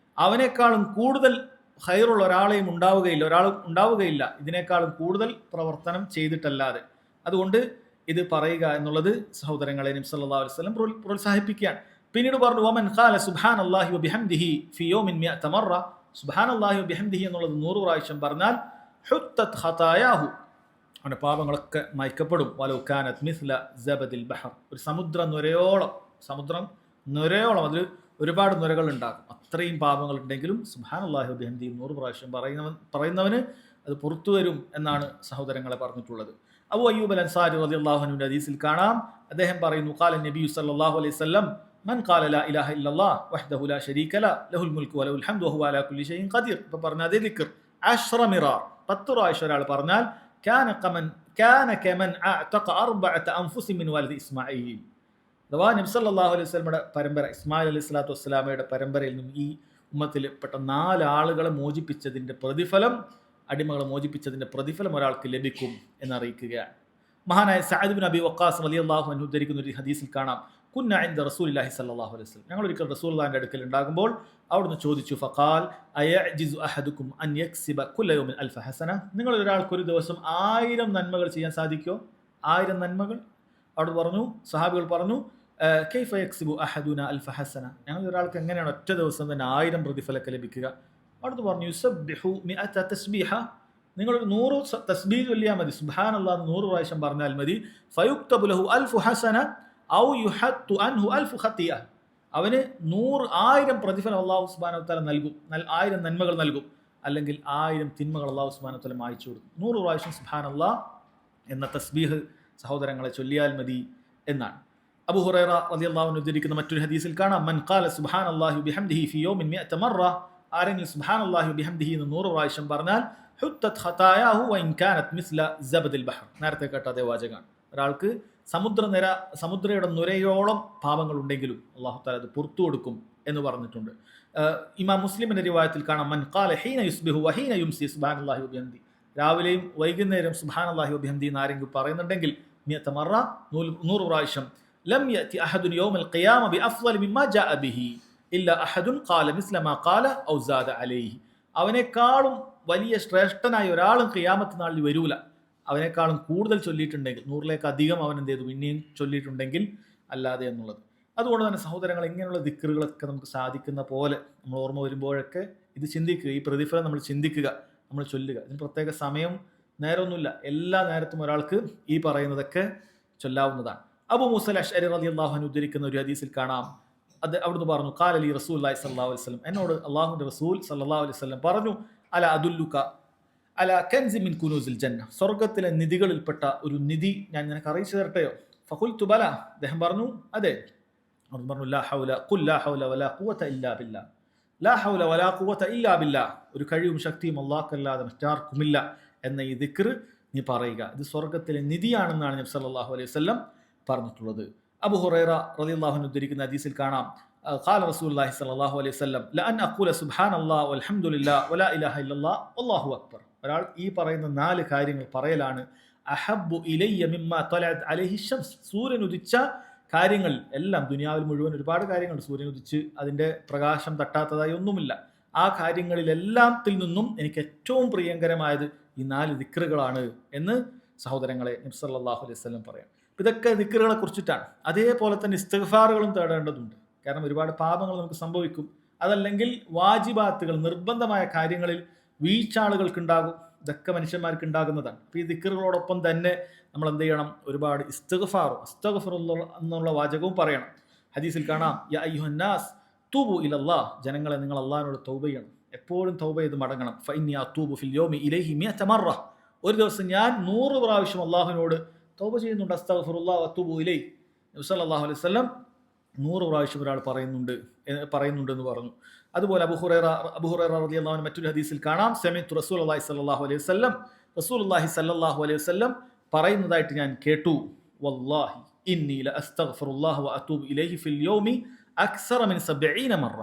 അവനേക്കാളും കൂടുതൽ ഖൈറുള്ള ഒരാളും ഉണ്ടാവുകയില്ല ഇതിനേക്കാളും കൂടുതൽ പ്രവർത്തനം ചെയ്തിട്ടല്ലാതെ. അതുകൊണ്ട് ഇത് പറയുക എന്നുള്ളത് സഹോദരങ്ങളെ നബി സല്ലല്ലാഹു അലൈഹി വസല്ലം പ്രോത്സാഹിപ്പിക്കുകയാണ്. പിന്നീട് പറഞ്ഞു, വമൻ ഖാല സുബ്ഹാനല്ലാഹി വബിഹംദിഹി ഫീ യൗമിൻ മിഅത മറ, സുബ്ഹാനല്ലാഹി വബിഹംദിഹി എന്നുള്ളത് 100 പ്രാവശ്യം പറഞ്ഞാൽ ഹുത്തത് ഖതായാഹു, അവന്റെ പാപങ്ങളൊക്കെ മായ്ക്കപ്പെടും. വലൗ കാനത് മിസ്ല സബദിൽ ബഹർ, ഒരു സമുദ്രം നുരയോളം, അതിൽ ഒരുപാട് നുരകൾ ഉണ്ടാകും. അത്രയും പാപങ്ങൾ ഉണ്ടെങ്കിലും സുബ്ഹാനല്ലാഹി വബിഹംദിഹി 100 പ്രാവശ്യം പറയുന്നവന് അത് പുറത്തു വരും എന്നാണ് സഹോദരങ്ങളെ പറഞ്ഞിട്ടുള്ളത്. അബൂ അയ്യൂബ് അൽ അൻസാരി റളിയല്ലാഹു അൻഹുവിന്റെ ഹദീസിൽ കാണാം, അദ്ദേഹം പറയുന്നു, ഖാല നബി സല്ലല്ലാഹു അലൈഹി വസല്ലം, മൻ ഖാല ലാ ഇലാഹ ഇല്ലല്ലാഹ് വഹ്ദഹു ലാ ശരീക ലഹുൽ മുൽക്കു വലഹുൽ ഹംദു വഹുവ അലാ കുല്ലി ഷൈഇൻ ഖദീർ. ഇപ്പോൾ പറഞ്ഞ അതേ ദിക്ർ 10 മിറാർ, 10 പ്രാവശ്യം ഒരാൾ പറഞ്ഞാൽ കാന കമൻ അഅതഖ 4 അൻഫുസി മിൻ വലദി ഇസ്മാഈൽ. അഥവാ നബി സല്ലല്ലാഹു അലൈഹി വസല്ലമയുടെ പരമ്പര, ഇസ്മായിൽ അലൈഹി സ്വലാത്തു വസ്സലാമയുടെ പരമ്പരയിൽ നിന്നും ഈ ഉമ്മത്തിൽപ്പെട്ട 4 ആളുകളെ മോചിപ്പിച്ചതിന്റെ പ്രതിഫലം, അടിമകളെ മോചിപ്പിച്ചതിന്റെ പ്രതിഫലം ഒരാൾക്ക് ലഭിക്കും എന്നറിയിക്കുകയാണ്. മഹാനായ സഅദ് ഇബ്നു അബി വഖാസ് റളിയല്ലാഹു അൻഹു ഉദ്ധരിക്കുന്ന ഒരു ഹദീസിൽ കാണാം, കുന്ന ഇൻദ റസൂലില്ലാഹി സ്വല്ലല്ലാഹു അലൈഹി വസല്ലം, ഞങ്ങൾ ഒരിക്കൽ റസൂലുള്ളാഹിന്റെ അടുക്കൽ ഉണ്ടാകുമ്പോൾ അവിടുന്ന് ചോദിച്ചു, ഫഖാൽ അയഅ്ജിസു അഹദുക്കും അൻ യക്സിബ കുല്ല യൗമിൻ അൽഫ ഹസന, നിങ്ങൾ ഒരാൾക്ക് ഒരു ദിവസം 1000 നന്മകൾ ചെയ്യാൻ സാധിക്കുമോ? 1000 നന്മകൾ. അവിടെ പറഞ്ഞു, സഹാബികൾ പറഞ്ഞു, കൈഫ യക്സിബു അഹദുന അൽഫ ഹസന, ഞങ്ങൾ ഒരാൾക്ക് എങ്ങനെയാണ് ഒറ്റ ദിവസം തന്നെ 1000 പ്രതിഫലമൊക്കെ ലഭിക്കുക? അവിടുന്ന് പറഞ്ഞു, യുസബ്ബിഹു മിഅത തസ്ബീഹ, നിങ്ങളൊരു 100 തസ്ബീഹ് ചൊല്ലിയാൽ മതി, സുബ്ഹാനല്ലാഹ് 100 പ്രാവശ്യം പറഞ്ഞാൽ മതി. ഫയുക്തബു ലഹു അൽഫു ഹസന ഔ യുഹത്തു അൻഹു അൽഫു ഖതിയ, അവന് 1000 പ്രതിഫലം അല്ലാഹു സുബ്ഹാനഹു വ തആല നൽകും, 1000 നന്മകൾ നൽകും, അല്ലെങ്കിൽ 1000 തിന്മകൾ അല്ലാഹു സുബ്ഹാനഹു വ തആല മായ്ച്ചു കൊടുക്കും. 100 പ്രാവശ്യം സുബ്ഹാനല്ലാഹ് എന്ന തസ്ബീഹ് സഹോദരങ്ങളെ ചൊല്ലിയാൽ മതി എന്നാണ്. അബൂ ഹുറൈറ റളിയല്ലാഹു അൻഹു ഉദ്ധരിക്കുന്ന മറ്റൊരു ഹദീസിൽ കാണാം, മൻ ഖാല സുബ്ഹാനല്ലാഹി വബിഹംദിഹി ഫീ യൗമിൻ മിഅത മറ, ആരെങ്കിലും സുബ്ഹാനല്ലാഹി വബിഹംദിഹി എന്ന് 100 പ്രാവശ്യം പറഞ്ഞാൽ ഹുത്തത് ഖതായാഹു വഇൻ കാനത് മിസ്ല സബദിൽ ബഹർ, നേരത്തെ കേട്ട അതേ വാചകമാണ്. ഒരാൾക്ക് സമുദ്രയുടെ നുരയോളം പാപങ്ങൾ ഉണ്ടെങ്കിലും അല്ലാഹു തആല അത് പുറത്തു കൊടുക്കും എന്ന് പറഞ്ഞിട്ടുണ്ട്. ഇമാം മുസ്ലിമിന്റെ റിവായത്തിൽ കാണാം, മൻ ഖാല ഹീന യുസ്ബിഹു വഹീന യുംസി സുബ്ഹാനല്ലാഹി വബിഹംദി, രാവിലെയും വൈകുന്നേരം സുബ്ഹാനല്ലാഹി വബിഹംദി എന്ന് ആരെങ്കിലും പറയുന്നുണ്ടെങ്കിൽ 100 മറ, 100 പ്രാവശ്യം, ലം യഅതി അഹദുൻ യൗമൽ ഖിയാമ ബിഅഫ്ളൽ മിമ്മാ ജാഅ ബിഹി, ഇല്ല അഹദുൻ ഖാല മിസ്ല മാ ഖാല ഔ സാദ അലൈഹി. അവനേക്കാളും വലിയ ശ്രേഷ്ഠനായ ഒരാളും ഖിയാമത്ത് നാളിൽ വരൂല. അവനേക്കാളും കൂടുതൽ ചൊല്ലിയിട്ടുണ്ടെങ്കിൽ, 100ലേക്ക് അധികം അവൻ എന്ത് ചെയ്തു പിന്നെയും ചൊല്ലിയിട്ടുണ്ടെങ്കിൽ അല്ലാതെ എന്നുള്ളത്. അതുകൊണ്ട് തന്നെ സഹോദരങ്ങൾ, ഇങ്ങനെയുള്ള ദിക്റുകളൊക്കെ നമുക്ക് സാധിക്കുന്ന പോലെ നമ്മൾ ഓർമ്മ വരുമ്പോഴൊക്കെ ഇത് ചിന്തിക്കുക, ഈ പ്രതിഫലം നമ്മൾ ചിന്തിക്കുക, നമ്മൾ ചൊല്ലുക. ഇതിന് പ്രത്യേക സമയം നേരമൊന്നുമില്ല, എല്ലാ നേരത്തും ഒരാൾക്ക് ഈ പറയുന്നതൊക്കെ ചൊല്ലാവുന്നതാണ്. അബൂ മൂസ അശ്അരി റളിയല്ലാഹു അൻഹു ഉദ്ധരിക്കുന്ന ഒരു ഹദീസിൽ കാണാം, അത് അവിടുന്ന് പറഞ്ഞു, ഖാല ലി റസൂലുള്ളാഹി സ്വല്ലല്ലാഹു അലൈഹി വസല്ലം, എന്നോട് അല്ലാഹുവിന്റെ റസൂൽ സ്വല്ലല്ലാഹു അലൈഹി വസല്ലം പറഞ്ഞു, അല അദുല്ലുക അല കൻസി മിൻ കുനൂസിൽ ജന്ന, സ്വർഗ്ഗത്തിലെ നിധികളിൽപ്പെട്ട ഒരു നിധി ഞാൻ നിനക്ക് അറിയിച്ചു തരട്ടെയോ? ഫഖുൽതു ബല, അദ്ദേഹം പറഞ്ഞു അതെ. അവിടുന്ന് പറഞ്ഞു, ലാ ഹൗല ഖുൽ ലാ ഹൗല വലാ ഖുവത ഇല്ലാ ബില്ലാ, ലാ ഹൗല വലാ ഖുവത ഇല്ലാ ബില്ലാ, ഒരു കഴിവും ശക്തിയും അല്ലാഹുവല്ലാതെ മറ്റാർക്കുമില്ല എന്ന ഈ ദിക്ർ നീ പറയുക. ഇത് സ്വർഗ്ഗത്തിലെ നിധിയാണെന്നാണ് നബി സല്ലല്ലാഹു അലൈഹി വസല്ലം പറഞ്ഞിട്ടുള്ളത്. അബൂ ഹുറൈറ റളിയല്ലാഹു അൻഹു ഉദ്ധരിക്കുന്ന ഹദീസിൽ കാണാം, ഖാല റസൂലുള്ളാഹി സ്വല്ലല്ലാഹു അലൈഹി വസല്ലം ലഅൻ അഖൂല സുബ്ഹാനല്ലാഹ് വൽഹംദുലില്ലാഹ് വലാ ഇലാഹ ഇല്ലല്ലാഹ് വല്ലാഹു അക്ബർ. ഒരാൾ ഈ പറയുന്ന 4 കാര്യങ്ങൾ പറയലാണ് അഹബ്ബു ഇലയ്യ മിമ്മാ തലഅത് അലൈഹി ശംസ്, സൂര്യൻ ഉദിച്ച കാര്യങ്ങൾ എല്ലാം, ദുനിയാവിൽ മുഴുവൻ ഒരുപാട് കാര്യങ്ങളുണ്ട്, സൂര്യൻ ഉദിച്ച് അതിൻ്റെ പ്രകാശം തട്ടാത്തതായി ഒന്നുമില്ല. ആ കാര്യങ്ങളിലെല്ലാത്തിൽ നിന്നും എനിക്ക് ഏറ്റവും പ്രിയങ്കരമായത് ഈ 4 ദിക്റുകളാണ് എന്ന് സഹോദരങ്ങളെ നബി സല്ലല്ലാഹു അലൈഹി വസല്ലം പറയാം. ഇതൊക്കെ ദിക്റുകളെ കുറിച്ചിട്ടാണ്. അതേപോലെ തന്നെ ഇസ്തിഗ്ഫാറുകളും തേടേണ്ടതുണ്ട്. കാരണം ഒരുപാട് പാപങ്ങൾ നമുക്ക് സംഭവിക്കും. അതല്ലെങ്കിൽ വാജിബാത്തുകൾ, നിർബന്ധമായ കാര്യങ്ങളിൽ വീഴ്ച ആളുകൾക്കുണ്ടാകും. ഇതൊക്കെ മനുഷ്യന്മാർക്ക് ഉണ്ടാകുന്നതാണ്. അപ്പോൾ ഈ ദിക്റുകളോടൊപ്പം തന്നെ നമ്മൾ എന്ത് ചെയ്യണം? ഒരുപാട് ഇസ്തിഗ്ഫാറും അസ്തഗ്ഫിറുല്ലാഹ് എന്നുള്ള വാചകവും പറയണം. ഹദീസിൽ കാണാം, യാ അയ്യുഹന്നാസ് തൂബു ഇലല്ലാഹ്, ജനങ്ങളെ നിങ്ങൾ അള്ളാഹിനോട് തൗബ ചെയ്യണം, എപ്പോഴും തൗബ ചെയ്ത് മടങ്ങണം. ഫഇന്നി അതൂബു ഫിൽ യൗമി ഇലൈഹി മിഅത മറ, ഒരു ദിവസം ഞാൻ 100 പ്രാവശ്യം അള്ളാഹുവിനോട് തൗബ ചെയ്യുന്നുണ്ട്. അസ്തഗ്ഫിറുല്ലാഹ് വഅതൂബു ഇലൈഹി, നബി സല്ലല്ലാഹു അലൈഹി വസല്ലം 100 പ്രാവശ്യം ഒരാൾ പറയുന്നുണ്ടെന്ന് പറഞ്ഞു. അതുപോലെ അബൂ ഹുറൈറ റളിയല്ലാഹു അൻഹു മറ്റൊരു ഹദീസിൽ കാണാം, സമിഅ്തു റസൂലുള്ളാഹി സ്വല്ലല്ലാഹു അലൈഹി വസല്ലം, റസൂലുള്ളാഹി സ്വല്ലല്ലാഹു അലൈഹി വസല്ലം പറയുന്നതായിട്ട് ഞാൻ കേട്ടു, വല്ലാഹി ഇന്നി ലഅസ്തഗ്ഫിറുല്ലാഹ വഅതൂബു ഇലൈഹി ഫിൽ യൗമി അക്സറ മിൻ 70 മറ,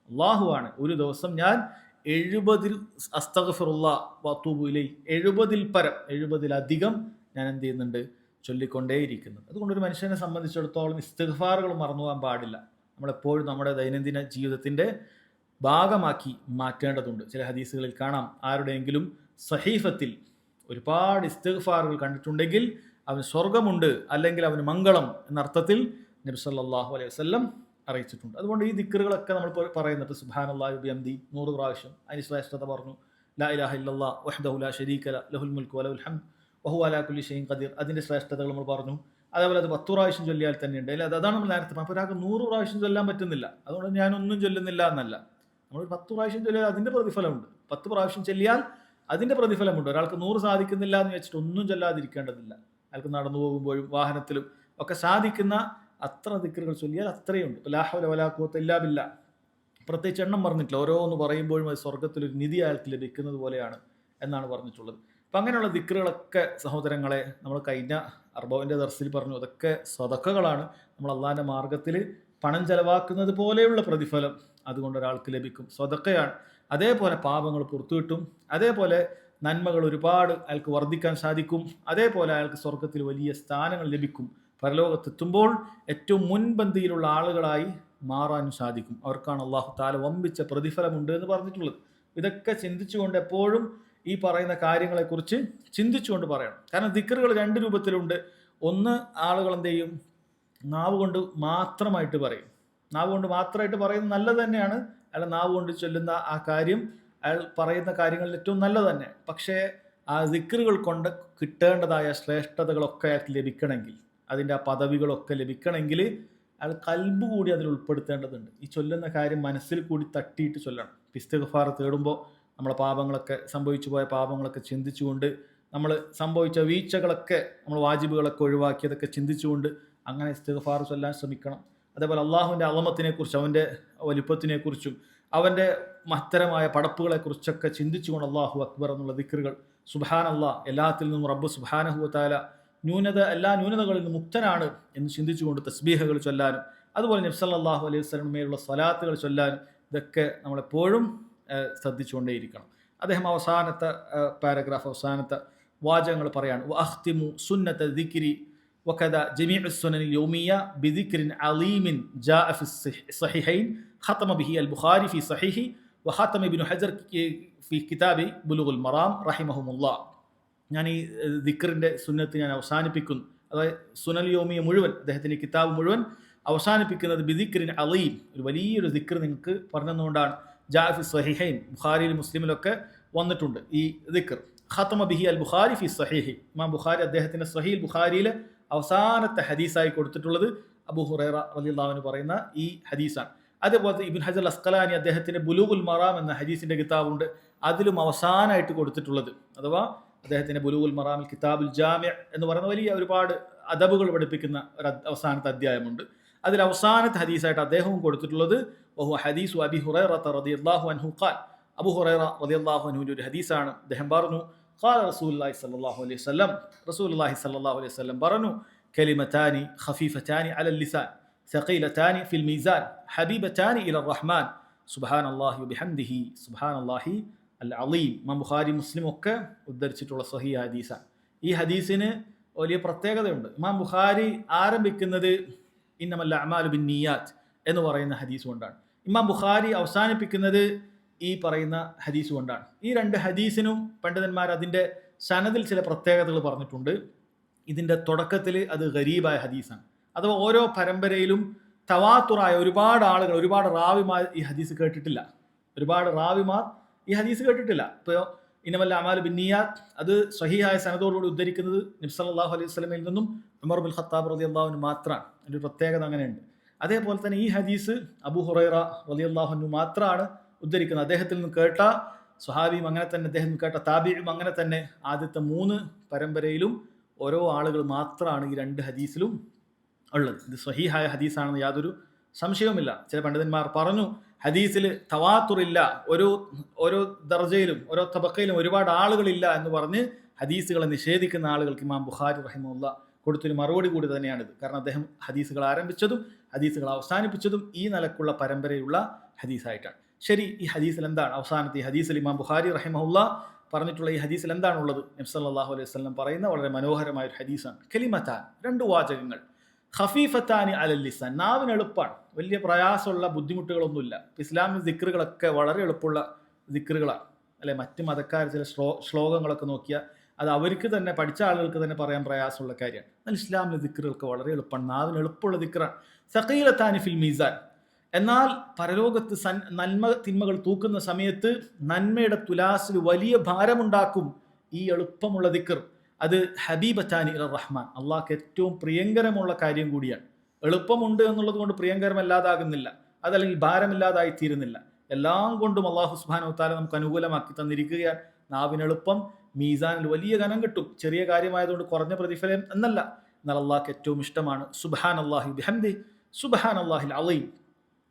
അല്ലാഹുവാണ്, ഒരു ദിവസം ഞാൻ 70 അസ്തഗ്ഫിറുല്ലാഹ വഅതൂബു ഇലൈഹി, 70ൽ പരം, 70ലധികം ഞാൻ എന്ത് ചെയ്യുന്നുണ്ട്? ചൊല്ലിക്കൊണ്ടേയിരിക്കുന്നത്. അതുകൊണ്ട് ഒരു മനുഷ്യനെ സംബന്ധിച്ചിടത്തോളം ഇസ്തിഗ്ഫാറുകൾ മറന്നു പോകാൻ പാടില്ല. നമ്മളെപ്പോഴും നമ്മുടെ ദൈനംദിന ജീവിതത്തിൻ്റെ ഭാഗമാക്കി മാറ്റേണ്ടതുണ്ട്. ചില ഹദീസുകളിൽ കാണാം, ആരുടെയെങ്കിലും സഹീഫത്തിൽ ഒരുപാട് ഇസ്തിഗ്ഫാറുകൾ കണ്ടിട്ടുണ്ടെങ്കിൽ അവന് സ്വർഗമുണ്ട്, അല്ലെങ്കിൽ അവന് മംഗളം എന്നർത്ഥത്തിൽ നബി സല്ലല്ലാഹു അലൈഹി വസല്ലം അറിയിച്ചിട്ടുണ്ട്. അതുകൊണ്ട് ഈ ദിക്റുകളൊക്കെ നമ്മൾ പറയുന്നുണ്ട്. സുബ്ഹാനല്ലാഹി വബിഹംദി 100 പ്രാവശ്യം, അതിന് ശ്രേഷ്ഠത പറഞ്ഞു. ലാ ഇലാഹ ഇല്ലല്ലാഹ് വഹ്ദഹു ലാ ശരീക ലഹു ലഹുൽ മുൽക്കു വലഹുൽ ഹംദ് വഹുവ അലാ കുല്ലി ഷൈഇൻ ഖദീർ, അതിൻ്റെ ശ്രേഷ്ഠതകൾ നമ്മൾ പറഞ്ഞു. അതേപോലെ അത് 10 പ്രാവശ്യം ചൊല്ലിയാൽ തന്നെ ഉണ്ട്. അല്ലേ, അതാണ് നമ്മൾ നേരത്തെ. അപ്പോൾ ഒരാൾക്ക് 100 പ്രാവശ്യം ചൊല്ലാൻ പറ്റുന്നില്ല, അതുകൊണ്ട് ഞാനൊന്നും ചൊല്ലുന്നില്ല എന്നല്ല. നമ്മൾ 10 പ്രാവശ്യം ചൊല്ലിയാൽ അതിൻ്റെ പ്രതിഫലമുണ്ട്. 10 പ്രാവശ്യം ചൊല്ലിയാൽ അതിൻ്റെ പ്രതിഫലമുണ്ട്. ഒരാൾക്ക് 100 സാധിക്കുന്നില്ല എന്ന് വെച്ചിട്ട് ഒന്നും ചൊല്ലാതിരിക്കേണ്ടതില്ല. അയാൾക്ക് നടന്നു പോകുമ്പോഴും വാഹനത്തിലും ഒക്കെ സാധിക്കുന്ന അത്ര ദിക്റുകൾ ചൊല്ലിയാൽ അത്രയുണ്ട്. ലാ ഹൗല വലാ ഖുവത ഇല്ലാ ബില്ലാ, പ്രത്യേകിച്ച് എണ്ണം പറഞ്ഞിട്ടില്ല. ഓരോന്ന് പറയുമ്പോഴും അത് സ്വർഗ്ഗത്തിലൊരു നിധി അയാൾക്ക് ലഭിക്കുന്നത് പോലെയാണ് എന്നാണ് പറഞ്ഞിട്ടുള്ളത്. അപ്പം അങ്ങനെയുള്ള ദിക്റുകളൊക്കെ സഹോദരങ്ങളെ നമ്മൾ കഴിഞ്ഞ അർബവിൻ്റെ ദർസിൽ പറഞ്ഞു, അതൊക്കെ സ്വതക്കകളാണ്. നമ്മൾ അള്ളാഹിൻ്റെ മാർഗത്തിൽ പണം ചെലവാക്കുന്നത് പോലെയുള്ള പ്രതിഫലം അതുകൊണ്ട് ഒരാൾക്ക് ലഭിക്കും, സ്വതക്കയാണ്. അതേപോലെ പാപങ്ങൾ പുറത്തു കിട്ടും, അതേപോലെ നന്മകൾ ഒരുപാട് അയാൾക്ക് വർദ്ധിക്കാൻ സാധിക്കും, അതേപോലെ അയാൾക്ക് സ്വർഗത്തിൽ വലിയ സ്ഥാനങ്ങൾ ലഭിക്കും. പരലോകത്തെത്തുമ്പോൾ ഏറ്റവും മുൻപന്തിയിലുള്ള ആളുകളായി മാറാനും സാധിക്കും. അവർക്കാണ് അള്ളാഹു തആല വമ്പിച്ച പ്രതിഫലമുണ്ട് എന്ന് പറഞ്ഞിട്ടുള്ളത്. ഇതൊക്കെ ചിന്തിച്ചുകൊണ്ട് എപ്പോഴും ഈ പറയുന്ന കാര്യങ്ങളെക്കുറിച്ച് ചിന്തിച്ചുകൊണ്ട് പറയണം. കാരണം ദിക്റുകൾ 2 രൂപത്തിലുണ്ട്. ഒന്ന്, ആളുകൾ എന്ത് ചെയ്യും? നാവ് കൊണ്ട് മാത്രമായിട്ട് പറയും. നാവ് കൊണ്ട് മാത്രമായിട്ട് പറയുന്നത് നല്ലത് തന്നെയാണ്. അയാൾ നാവ് കൊണ്ട് ചൊല്ലുന്ന ആ കാര്യം, അയാൾ പറയുന്ന കാര്യങ്ങളിൽ ഏറ്റവും നല്ലത് തന്നെ. പക്ഷേ ആ ദിക്റുകൾ കൊണ്ട് കിട്ടേണ്ടതായ ശ്രേഷ്ഠതകളൊക്കെ അയാൾക്ക് ലഭിക്കണമെങ്കിൽ, അതിൻ്റെ ആ പദവികളൊക്കെ ലഭിക്കണമെങ്കിൽ അയാൾ കൽബ് കൂടി അതിൽ ഉൾപ്പെടുത്തേണ്ടതുണ്ട്. ഈ ചൊല്ലുന്ന കാര്യം മനസ്സിൽ കൂടി തട്ടിയിട്ട് ചൊല്ലണം. ഇസ്തിഗ്ഫാർ തേടുമ്പോൾ നമ്മളെ പാപങ്ങളൊക്കെ, സംഭവിച്ചു പോയ പാപങ്ങളൊക്കെ ചിന്തിച്ചുകൊണ്ട്, നമ്മൾ സംഭവിച്ച വീഴ്ചകളൊക്കെ, നമ്മൾ വാജിബുകളൊക്കെ ഒഴിവാക്കിയതൊക്കെ ചിന്തിച്ചുകൊണ്ട് അങ്ങനെ ഇസ്തിഗ്ഫാർ ചൊല്ലാൻ ശ്രമിക്കണം. അതേപോലെ അള്ളാഹുവിൻ്റെ അളമത്തിനെക്കുറിച്ചും അവൻ്റെ വലിപ്പത്തിനെക്കുറിച്ചും അവൻ്റെ മഹത്തരമായ പടപ്പുകളെക്കുറിച്ചൊക്കെ ചിന്തിച്ചുകൊണ്ട് അല്ലാഹു അക്ബർ എന്നുള്ള ദിക്റുകൾ, സുബ്ഹാനല്ലാഹ്, എല്ലാത്തിൽ നിന്നും റബ്ബ് സുബ്ഹാനഹു വ തആല എല്ലാ ന്യൂനതകളിൽ നിന്നും മുക്തനാണ് എന്ന് ചിന്തിച്ചുകൊണ്ട് തസ്ബീഹുകൾ ചൊല്ലാനും, അതുപോലെ നബി സല്ലല്ലാഹു അലൈഹി വസല്ലം മേലുള്ള സ്വലാത്തുകൾ ചൊല്ലാനും, ഇതൊക്കെ നമ്മളെപ്പോഴും ശ്രദ്ധിച്ചുകൊണ്ടേയിരിക്കണം. അദ്ദേഹം അവസാനത്തെ പാരഗ്രാഫ്, അവസാനത്തെ വാചകങ്ങൾ പറയാണ്, വഅഖ്തിമു സുന്നത ദിക്രി وكذا جميع السنن اليومية بذكر عظيم جاء في الصحيحين ختم به البخاري في صحيحه وختم ابن حجر في كتاب بلوغ المرام رحمهم الله. ഞാൻ ഈ ദിക്റിന്റെ സുന്നത്ത് ഞാൻ അവസാനിപ്പിക്കുന്നു. അതായത് സുനൽ യോമിയ മുഴുവൻ, അദ്ദേഹത്തിന്റെ കിതാബ് മുഴുവൻ അവസാനിപ്പിക്കുന്നത് ബിദിക്രിൻ അലീം, ഒരു വലിയൊരു ദിക്ർ നിങ്ങൾക്ക് പറഞ്ഞുകൊണ്ടാണ്. ജാഫി സ്വഹീഹൈൻ, ബുഖാരിയിലും മുസ്ലിമിലൊക്കെ വന്നിട്ടുണ്ട് ഈ ദിക്ർ. ഖത്തമ ബിഹി അൽ ബുഖാരി ഫി സ്വഹീഹി, ഇമാം ബുഖാരി അദ്ദേഹത്തിന്റെ സ്വഹീൽ ബുഖാരിയിലെ അവസാനത്തെ ഹദീസായി കൊടുത്തിട്ടുള്ളത് അബൂ ഹുറൈറ റളിയല്ലാഹു അൻഹു പറയുന്ന ഈ ഹദീസാണ്. അതേപോലെ ഇബ്നു ഹജർ അസ്ഖലാനി അദ്ദേഹത്തിന്റെ ബുലൂഗുൽ മറാം എന്ന ഹദീസിന്റെ കിതാബുണ്ട്, അതിലും അവസാനമായിട്ട് കൊടുത്തിട്ടുള്ളത്, അഥവാ അദ്ദേഹത്തിന്റെ ബുലൂഗുൽ മറാമിൽ കിതാബുൽ ജാമി എന്ന് പറയുന്ന വലിയ ഒരുപാട് അദബുകൾ പഠിപ്പിക്കുന്ന ഒരു അവസാനത്തെ അധ്യായമുണ്ട്. അതിൽ അവസാനത്തെ ഹദീസായിട്ട് അദ്ദേഹവും കൊടുത്തിട്ടുള്ളത് വഹു ഹദീസു അബി ഹുറൈറ റളിയല്ലാഹു അൻഹു ഖാൽ, അബൂ ഹുറൈറ റളിയല്ലാഹു അൻഹുവിന്റെ ഒരു ഹദീസാണ്. അദ്ദേഹം പറഞ്ഞു ഖാല റസൂലുള്ളാഹി സ്വല്ലല്ലാഹു അലൈഹി വസല്ലം, റസൂലുള്ളാഹി സ്വല്ലല്ലാഹു അലൈഹി വസല്ലം പറഞ്ഞു കലിമതാനി ഖഫീഫതാനി അലൽ ലിസാൻ ثقيلتان في الميزان حبيبتان إلى الرحمن سبحان الله وبحمده سبحان الله العظيم. ഇമാം ബുഖാരി മുസ്ലിം ഒക്കെ ഉദ്ധരിച്ചിട്ടുള്ള സ്വഹീഹ് ഹദീസാണ്. ഈ ഹദീസിന് വലിയ പ്രത്യേകതയുണ്ട്. ഇമാം ബുഖാരി ആരംഭിക്കുന്നത് ഇന്നമൽ അഅ്മാലു ബിന്നിയാത്ത് എന്ന് പറയുന്ന ഹദീസ് കൊണ്ടാണ്. ഇമാം ബുഖാരി അവസാനിപ്പിക്കുന്നത് ഈ പറയുന്ന ഹദീസ് കൊണ്ടാണ്. ഈ രണ്ട് ഹദീസിനും പണ്ഡിതന്മാർ അതിൻ്റെ സനദിൽ ചില പ്രത്യേകതകൾ പറഞ്ഞിട്ടുണ്ട്. ഇതിൻ്റെ തുടക്കത്തിൽ അത് ഗരീബായ ഹദീസാണ്, അഥവാ ഓരോ പരമ്പരയിലും തവാത്തുറായ ഒരുപാട് ആളുകൾ, ഒരുപാട് റാവിമാർ ഈ ഹദീസ് കേട്ടിട്ടില്ല. ഈ ഹദീസ് കേട്ടിട്ടില്ല. ഇപ്പോൾ ഇന്നമൽ അഅ്മാലു ബിന്നിയാത്ത് അത് സ്വഹീഹായ സനദോടുകൂടി ഉദ്ധരിക്കുന്നത് നബി സല്ലല്ലാഹു അലൈഹി വസല്ലമയിൽ നിന്നും ഉമർ ബിൻ ഖത്താബ് റളിയല്ലാഹു അൻഹു മാത്രമാണ്. അതിൻ്റെ പ്രത്യേകത അങ്ങനെയുണ്ട്. അതേപോലെ തന്നെ ഈ ഹദീസ് അബൂ ഹുറൈറ റളിയല്ലാഹു അൻഹു മാത്രമാണ് ഉദ്ധരിക്കുന്നത്. അദ്ദേഹത്തിൽ നിന്ന് കേട്ട സ്വഹാബിയും അങ്ങനെ തന്നെ, അദ്ദേഹം കേട്ട താബിയും അങ്ങനെ തന്നെ. ആദ്യത്തെ 3 പരമ്പരയിലും ഓരോ ആളുകൾ മാത്രമാണ് ഈ 2 ഹദീസിലും ഉള്ളത്. ഇത് സ്വഹീഹായ ഹദീസാണെന്ന് യാതൊരു സംശയവുമില്ല. ചില പണ്ഡിതന്മാർ പറഞ്ഞു ഹദീസിൽ തവാത്തുറില്ല, ഓരോ ദർജയിലും ഓരോ തബക്കയിലും ഒരുപാട് ആളുകളില്ല എന്ന് പറഞ്ഞ് ഹദീസുകളെ നിഷേധിക്കുന്ന ആളുകൾക്ക് ഇമാം ബുഖാരി റഹിമഹുല്ലാ കൊടുത്തൊരു മറുപടി കൂടി തന്നെയാണിത്. കാരണം അദ്ദേഹം ഹദീസുകൾ ആരംഭിച്ചതും ഹദീസുകൾ അവസാനിപ്പിച്ചതും ഈ നിലക്കുള്ള പരമ്പരയുള്ള ഹദീസായിട്ടാണ്. ശരി, ഈ ഹദീസിൽ എന്താണ് അവസാനത്തെ ഈ ഹദീസിൽ ഇമാം ബുഖാരി റഹിമഹുല്ലാ പറഞ്ഞിട്ടുള്ള ഈ ഹദീസിൽ എന്താണുള്ളത്? നബി സല്ലല്ലാഹു അലൈഹി വസല്ലം പറയുന്ന വളരെ മനോഹരമായ ഒരു ഹദീസാണ്. കലിമത്താൻ, 2 വാചകങ്ങൾ, ഖഫീഫത്താനി അലൽ ലിസാൻ, നാവിന് എളുപ്പമാണ്, വലിയ പ്രയാസമുള്ള ബുദ്ധിമുട്ടുകളൊന്നുമില്ല. ഇസ്ലാമിൽ ദിക്റുകളൊക്കെ വളരെ എളുപ്പമുള്ള ദിക്റുകളാണ് അല്ലെ. മറ്റ് മതക്കാർ ചില ശ്ലോകങ്ങളൊക്കെ നോക്കിയാൽ അത് അവർക്ക് തന്നെ, പഠിച്ച ആളുകൾക്ക് തന്നെ പറയാൻ പ്രയാസമുള്ള കാര്യമാണ്. എന്നാൽ ഇസ്ലാമിലെ ദിക്റുകൾക്ക് വളരെ എളുപ്പമാണ്, നാവിന് എളുപ്പമുള്ള ദിക്റാണ്. സഖീലത്താനി ഫിൽ മീസാൻ, എന്നാൽ പരലോകത്ത് നന്മ തിന്മകൾ തൂക്കുന്ന സമയത്ത് നന്മയുടെ തുലാസിൽ വലിയ ഭാരമുണ്ടാക്കും ഈ എളുപ്പമുള്ള ദിക്ർ. അത് ഹബീബത്താനി ഇലർ റഹ്മാൻ, അള്ളാഹ്ക്ക് ഏറ്റവും പ്രിയങ്കരമുള്ള കാര്യം കൂടിയാണ്. എളുപ്പമുണ്ട് എന്നുള്ളത് കൊണ്ട് പ്രിയങ്കരമല്ലാതാകുന്നില്ല, അതല്ലെങ്കിൽ ഭാരമില്ലാതായി തീരുന്നില്ല. എല്ലാം കൊണ്ടും അള്ളാഹു സുബ്ഹാനഹു വ തആല നമുക്ക് അനുകൂലമാക്കി തന്നിരിക്കുകയാണ്. നാവിനെളുപ്പം, മീസാനിൽ വലിയ ധനം കിട്ടും. ചെറിയ കാര്യമായതുകൊണ്ട് കുറഞ്ഞ പ്രതിഫലം എന്നല്ല, എന്നാൽ അള്ളാഹ്ക്ക് ഏറ്റവും ഇഷ്ടമാണ്. സുബ്ഹാനല്ലാഹി ബിഹംദി സുബ്ഹാനല്ലാഹിൽ അളീം.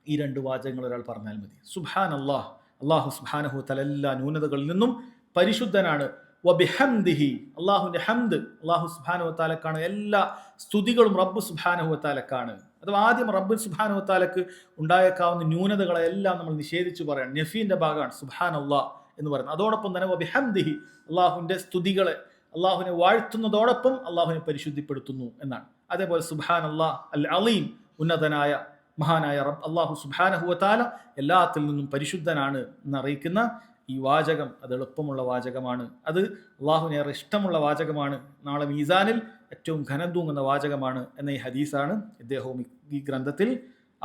ഈ 2 വാചകങ്ങൾ ഒരാൾ പറഞ്ഞാൽ മതി. സുബ്ഹാനല്ലാഹ്, അള്ളാഹു സുബ്ഹാനഹു വ തആല എല്ലാ ന്യൂനതകളിൽ നിന്നും പരിശുദ്ധനാണ്. വബിഹംദിഹി, അള്ളാഹുവിന്റെ ഹംദ്, അള്ളാഹു സുബ്ഹാനഹു വ തആലക്കാണ് എല്ലാ സ്തുതികളും റബ്ബ് സുബ്ഹാനഹു വ തആലക്കാണ്. അഥവാ ആദ്യം റബ്ബ് സുബ്ഹാനഹു വ തആലക്ക് ഉണ്ടായേക്കാവുന്ന ന്യൂനതകളെല്ലാം നമ്മൾ നിഷേധിച്ച് പറയണം. നഫീന്റെ ഭാഗമാണ് സുബ്ഹാനല്ലാഹ് എന്ന് പറയുന്നത്. അതോടൊപ്പം തന്നെ വബിഹംദിഹി, അള്ളാഹുവിന്റെ സ്തുതികളെ, അള്ളാഹുവിനെ വാഴ്ത്തുന്നതോടൊപ്പം അള്ളാഹുവിനെ പരിശുദ്ധിപ്പെടുത്തുന്നു എന്നാണ്. അതേപോലെ സുബ്ഹാനല്ലാഹ് അൽ അലീം, ഉന്നതനായ മഹാനായ റബ്ബ് അള്ളാഹു സുബ്ഹാനഹു വ തആല എല്ലാത്തിൽ നിന്നും പരിശുദ്ധനാണ് എന്നറിയിക്കുന്ന ഈ വാചകം അത് എളുപ്പമുള്ള വാചകമാണ്. അത് അള്ളാഹുവിനേറെ ഇഷ്ടമുള്ള വാചകമാണ്. നാളെ മീസാനിൽ ഏറ്റവും ഘനം തൂങ്ങുന്ന വാചകമാണ് എന്ന ഈ ഹദീസാണ് ഇദ്ദേഹവും ഈ ഗ്രന്ഥത്തിൽ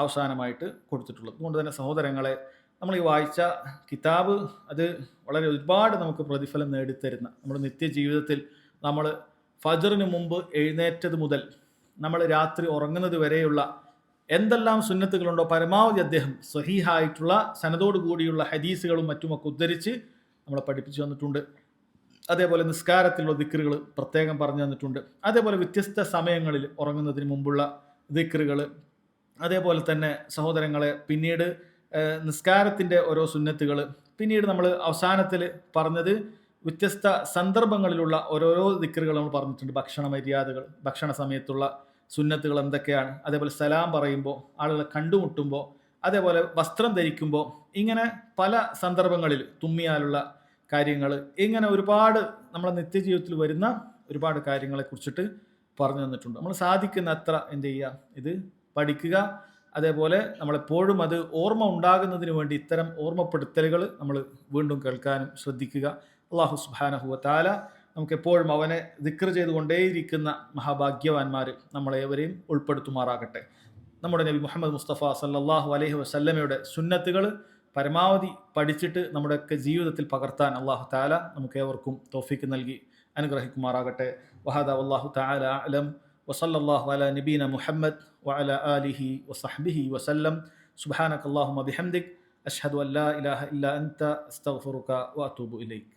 അവസാനമായിട്ട് കൊടുത്തിട്ടുള്ളത്. അതുകൊണ്ട് തന്നെ സഹോദരങ്ങളെ, നമ്മൾ ഈ വായിച്ച കിതാബ് അത് വളരെ ഒരുപാട് നമുക്ക് പ്രതിഫലം നേടിത്തരുന്ന, നമ്മുടെ നിത്യജീവിതത്തിൽ നമ്മൾ ഫജ്റിന് മുമ്പ് എഴുന്നേറ്റത് മുതൽ നമ്മൾ രാത്രി ഉറങ്ങുന്നത് വരെയുള്ള എന്തെല്ലാം സുന്നത്തുകളുണ്ടോ പരമാവധി അദ്ദേഹം സ്വഹീഹായിട്ടുള്ള സനദോട് കൂടിയുള്ള ഹദീസുകളും മറ്റുമൊക്കെ ഉദ്ധരിച്ച് നമ്മളെ പഠിപ്പിച്ചു തന്നിട്ടുണ്ട്. അതേപോലെ നിസ്കാരത്തിലുള്ള ദിക്റുകൾ പ്രത്യേകം പറഞ്ഞു തന്നിട്ടുണ്ട്. അതേപോലെ വ്യത്യസ്ത സമയങ്ങളിൽ ഉറങ്ങുന്നതിന് മുമ്പുള്ള ദിക്റുകൾ, അതേപോലെ തന്നെ സഹോദരങ്ങളെ പിന്നീട് നിസ്കാരത്തിൻ്റെ ഓരോ സുന്നത്തുകൾ, പിന്നീട് നമ്മൾ അവസാനത്തിൽ പറഞ്ഞത് വ്യത്യസ്ത സന്ദർഭങ്ങളിലുള്ള ഓരോരോ ദിക്റുകൾ നമ്മൾ പറഞ്ഞിട്ടുണ്ട്. ഭക്ഷണ മര്യാദകൾ, ഭക്ഷണ സമയത്തുള്ള സുന്നത്തുകൾ എന്തൊക്കെയാണ്, അതേപോലെ സലാം പറയുമ്പോൾ, ആളുകളെ കണ്ടുമുട്ടുമ്പോൾ, അതേപോലെ വസ്ത്രം ധരിക്കുമ്പോൾ, ഇങ്ങനെ പല സന്ദർഭങ്ങളിൽ തുമ്മിയാലുള്ള കാര്യങ്ങൾ, ഇങ്ങനെ ഒരുപാട് നമ്മളെ നിത്യജീവിതത്തിൽ വരുന്ന ഒരുപാട് കാര്യങ്ങളെ കുറിച്ചിട്ട് പറഞ്ഞു തന്നിട്ടുണ്ട്. നമ്മൾ സാധിക്കുന്ന അത്ര എന്ത് ചെയ്യുക, ഇത് പഠിക്കുക. അതേപോലെ നമ്മളെപ്പോഴും അത് ഓർമ്മ ഉണ്ടാകുന്നതിന് വേണ്ടി ഇത്തരം ഓർമ്മപ്പെടുത്തലുകൾ നമ്മൾ വീണ്ടും കേൾക്കാനും ശ്രദ്ധിക്കുക. അള്ളാഹു സുബ്ഹാനഹു വ തആല നമുക്ക് എപ്പോഴും അവനെ ദിക്ർ ചെയ്തുകൊണ്ടേയിരിക്കുന്ന മഹാഭാഗ്യവാന്മാർ നമ്മളേവരെയും ഉൾപ്പെടുത്തുമാറാകട്ടെ. നമ്മുടെ നബി മുഹമ്മദ് മുസ്തഫ സല്ലല്ലാഹു അലൈഹി വസല്ലമയുടെ സുന്നത്തുകൾ പരമാവധി പഠിച്ചിട്ട് നമ്മുടെയൊക്കെ ജീവിതത്തിൽ പകർത്താൻ അള്ളാഹു തആല നമുക്ക് ഏവർക്കും തൗഫീക്ക് നൽകി അനുഗ്രഹിക്കുമാറാകട്ടെ. വഹദാ വല്ലാഹു തആല അഅലം വസല്ലല്ലാഹു അലാ നബീന മുഹമ്മദ് വഅലാ ആലിഹി വസഹ്ബിഹി വസല്ലം. സുബ്ഹാനക അല്ലാഹുമ്മ ബിഹംദിക് അഷ്ഹദു അൻ ലാ ഇലാഹ ഇല്ലാ അൻത അസ്തഗ്ഫിറുക വഅതൂബു ഇലൈക്.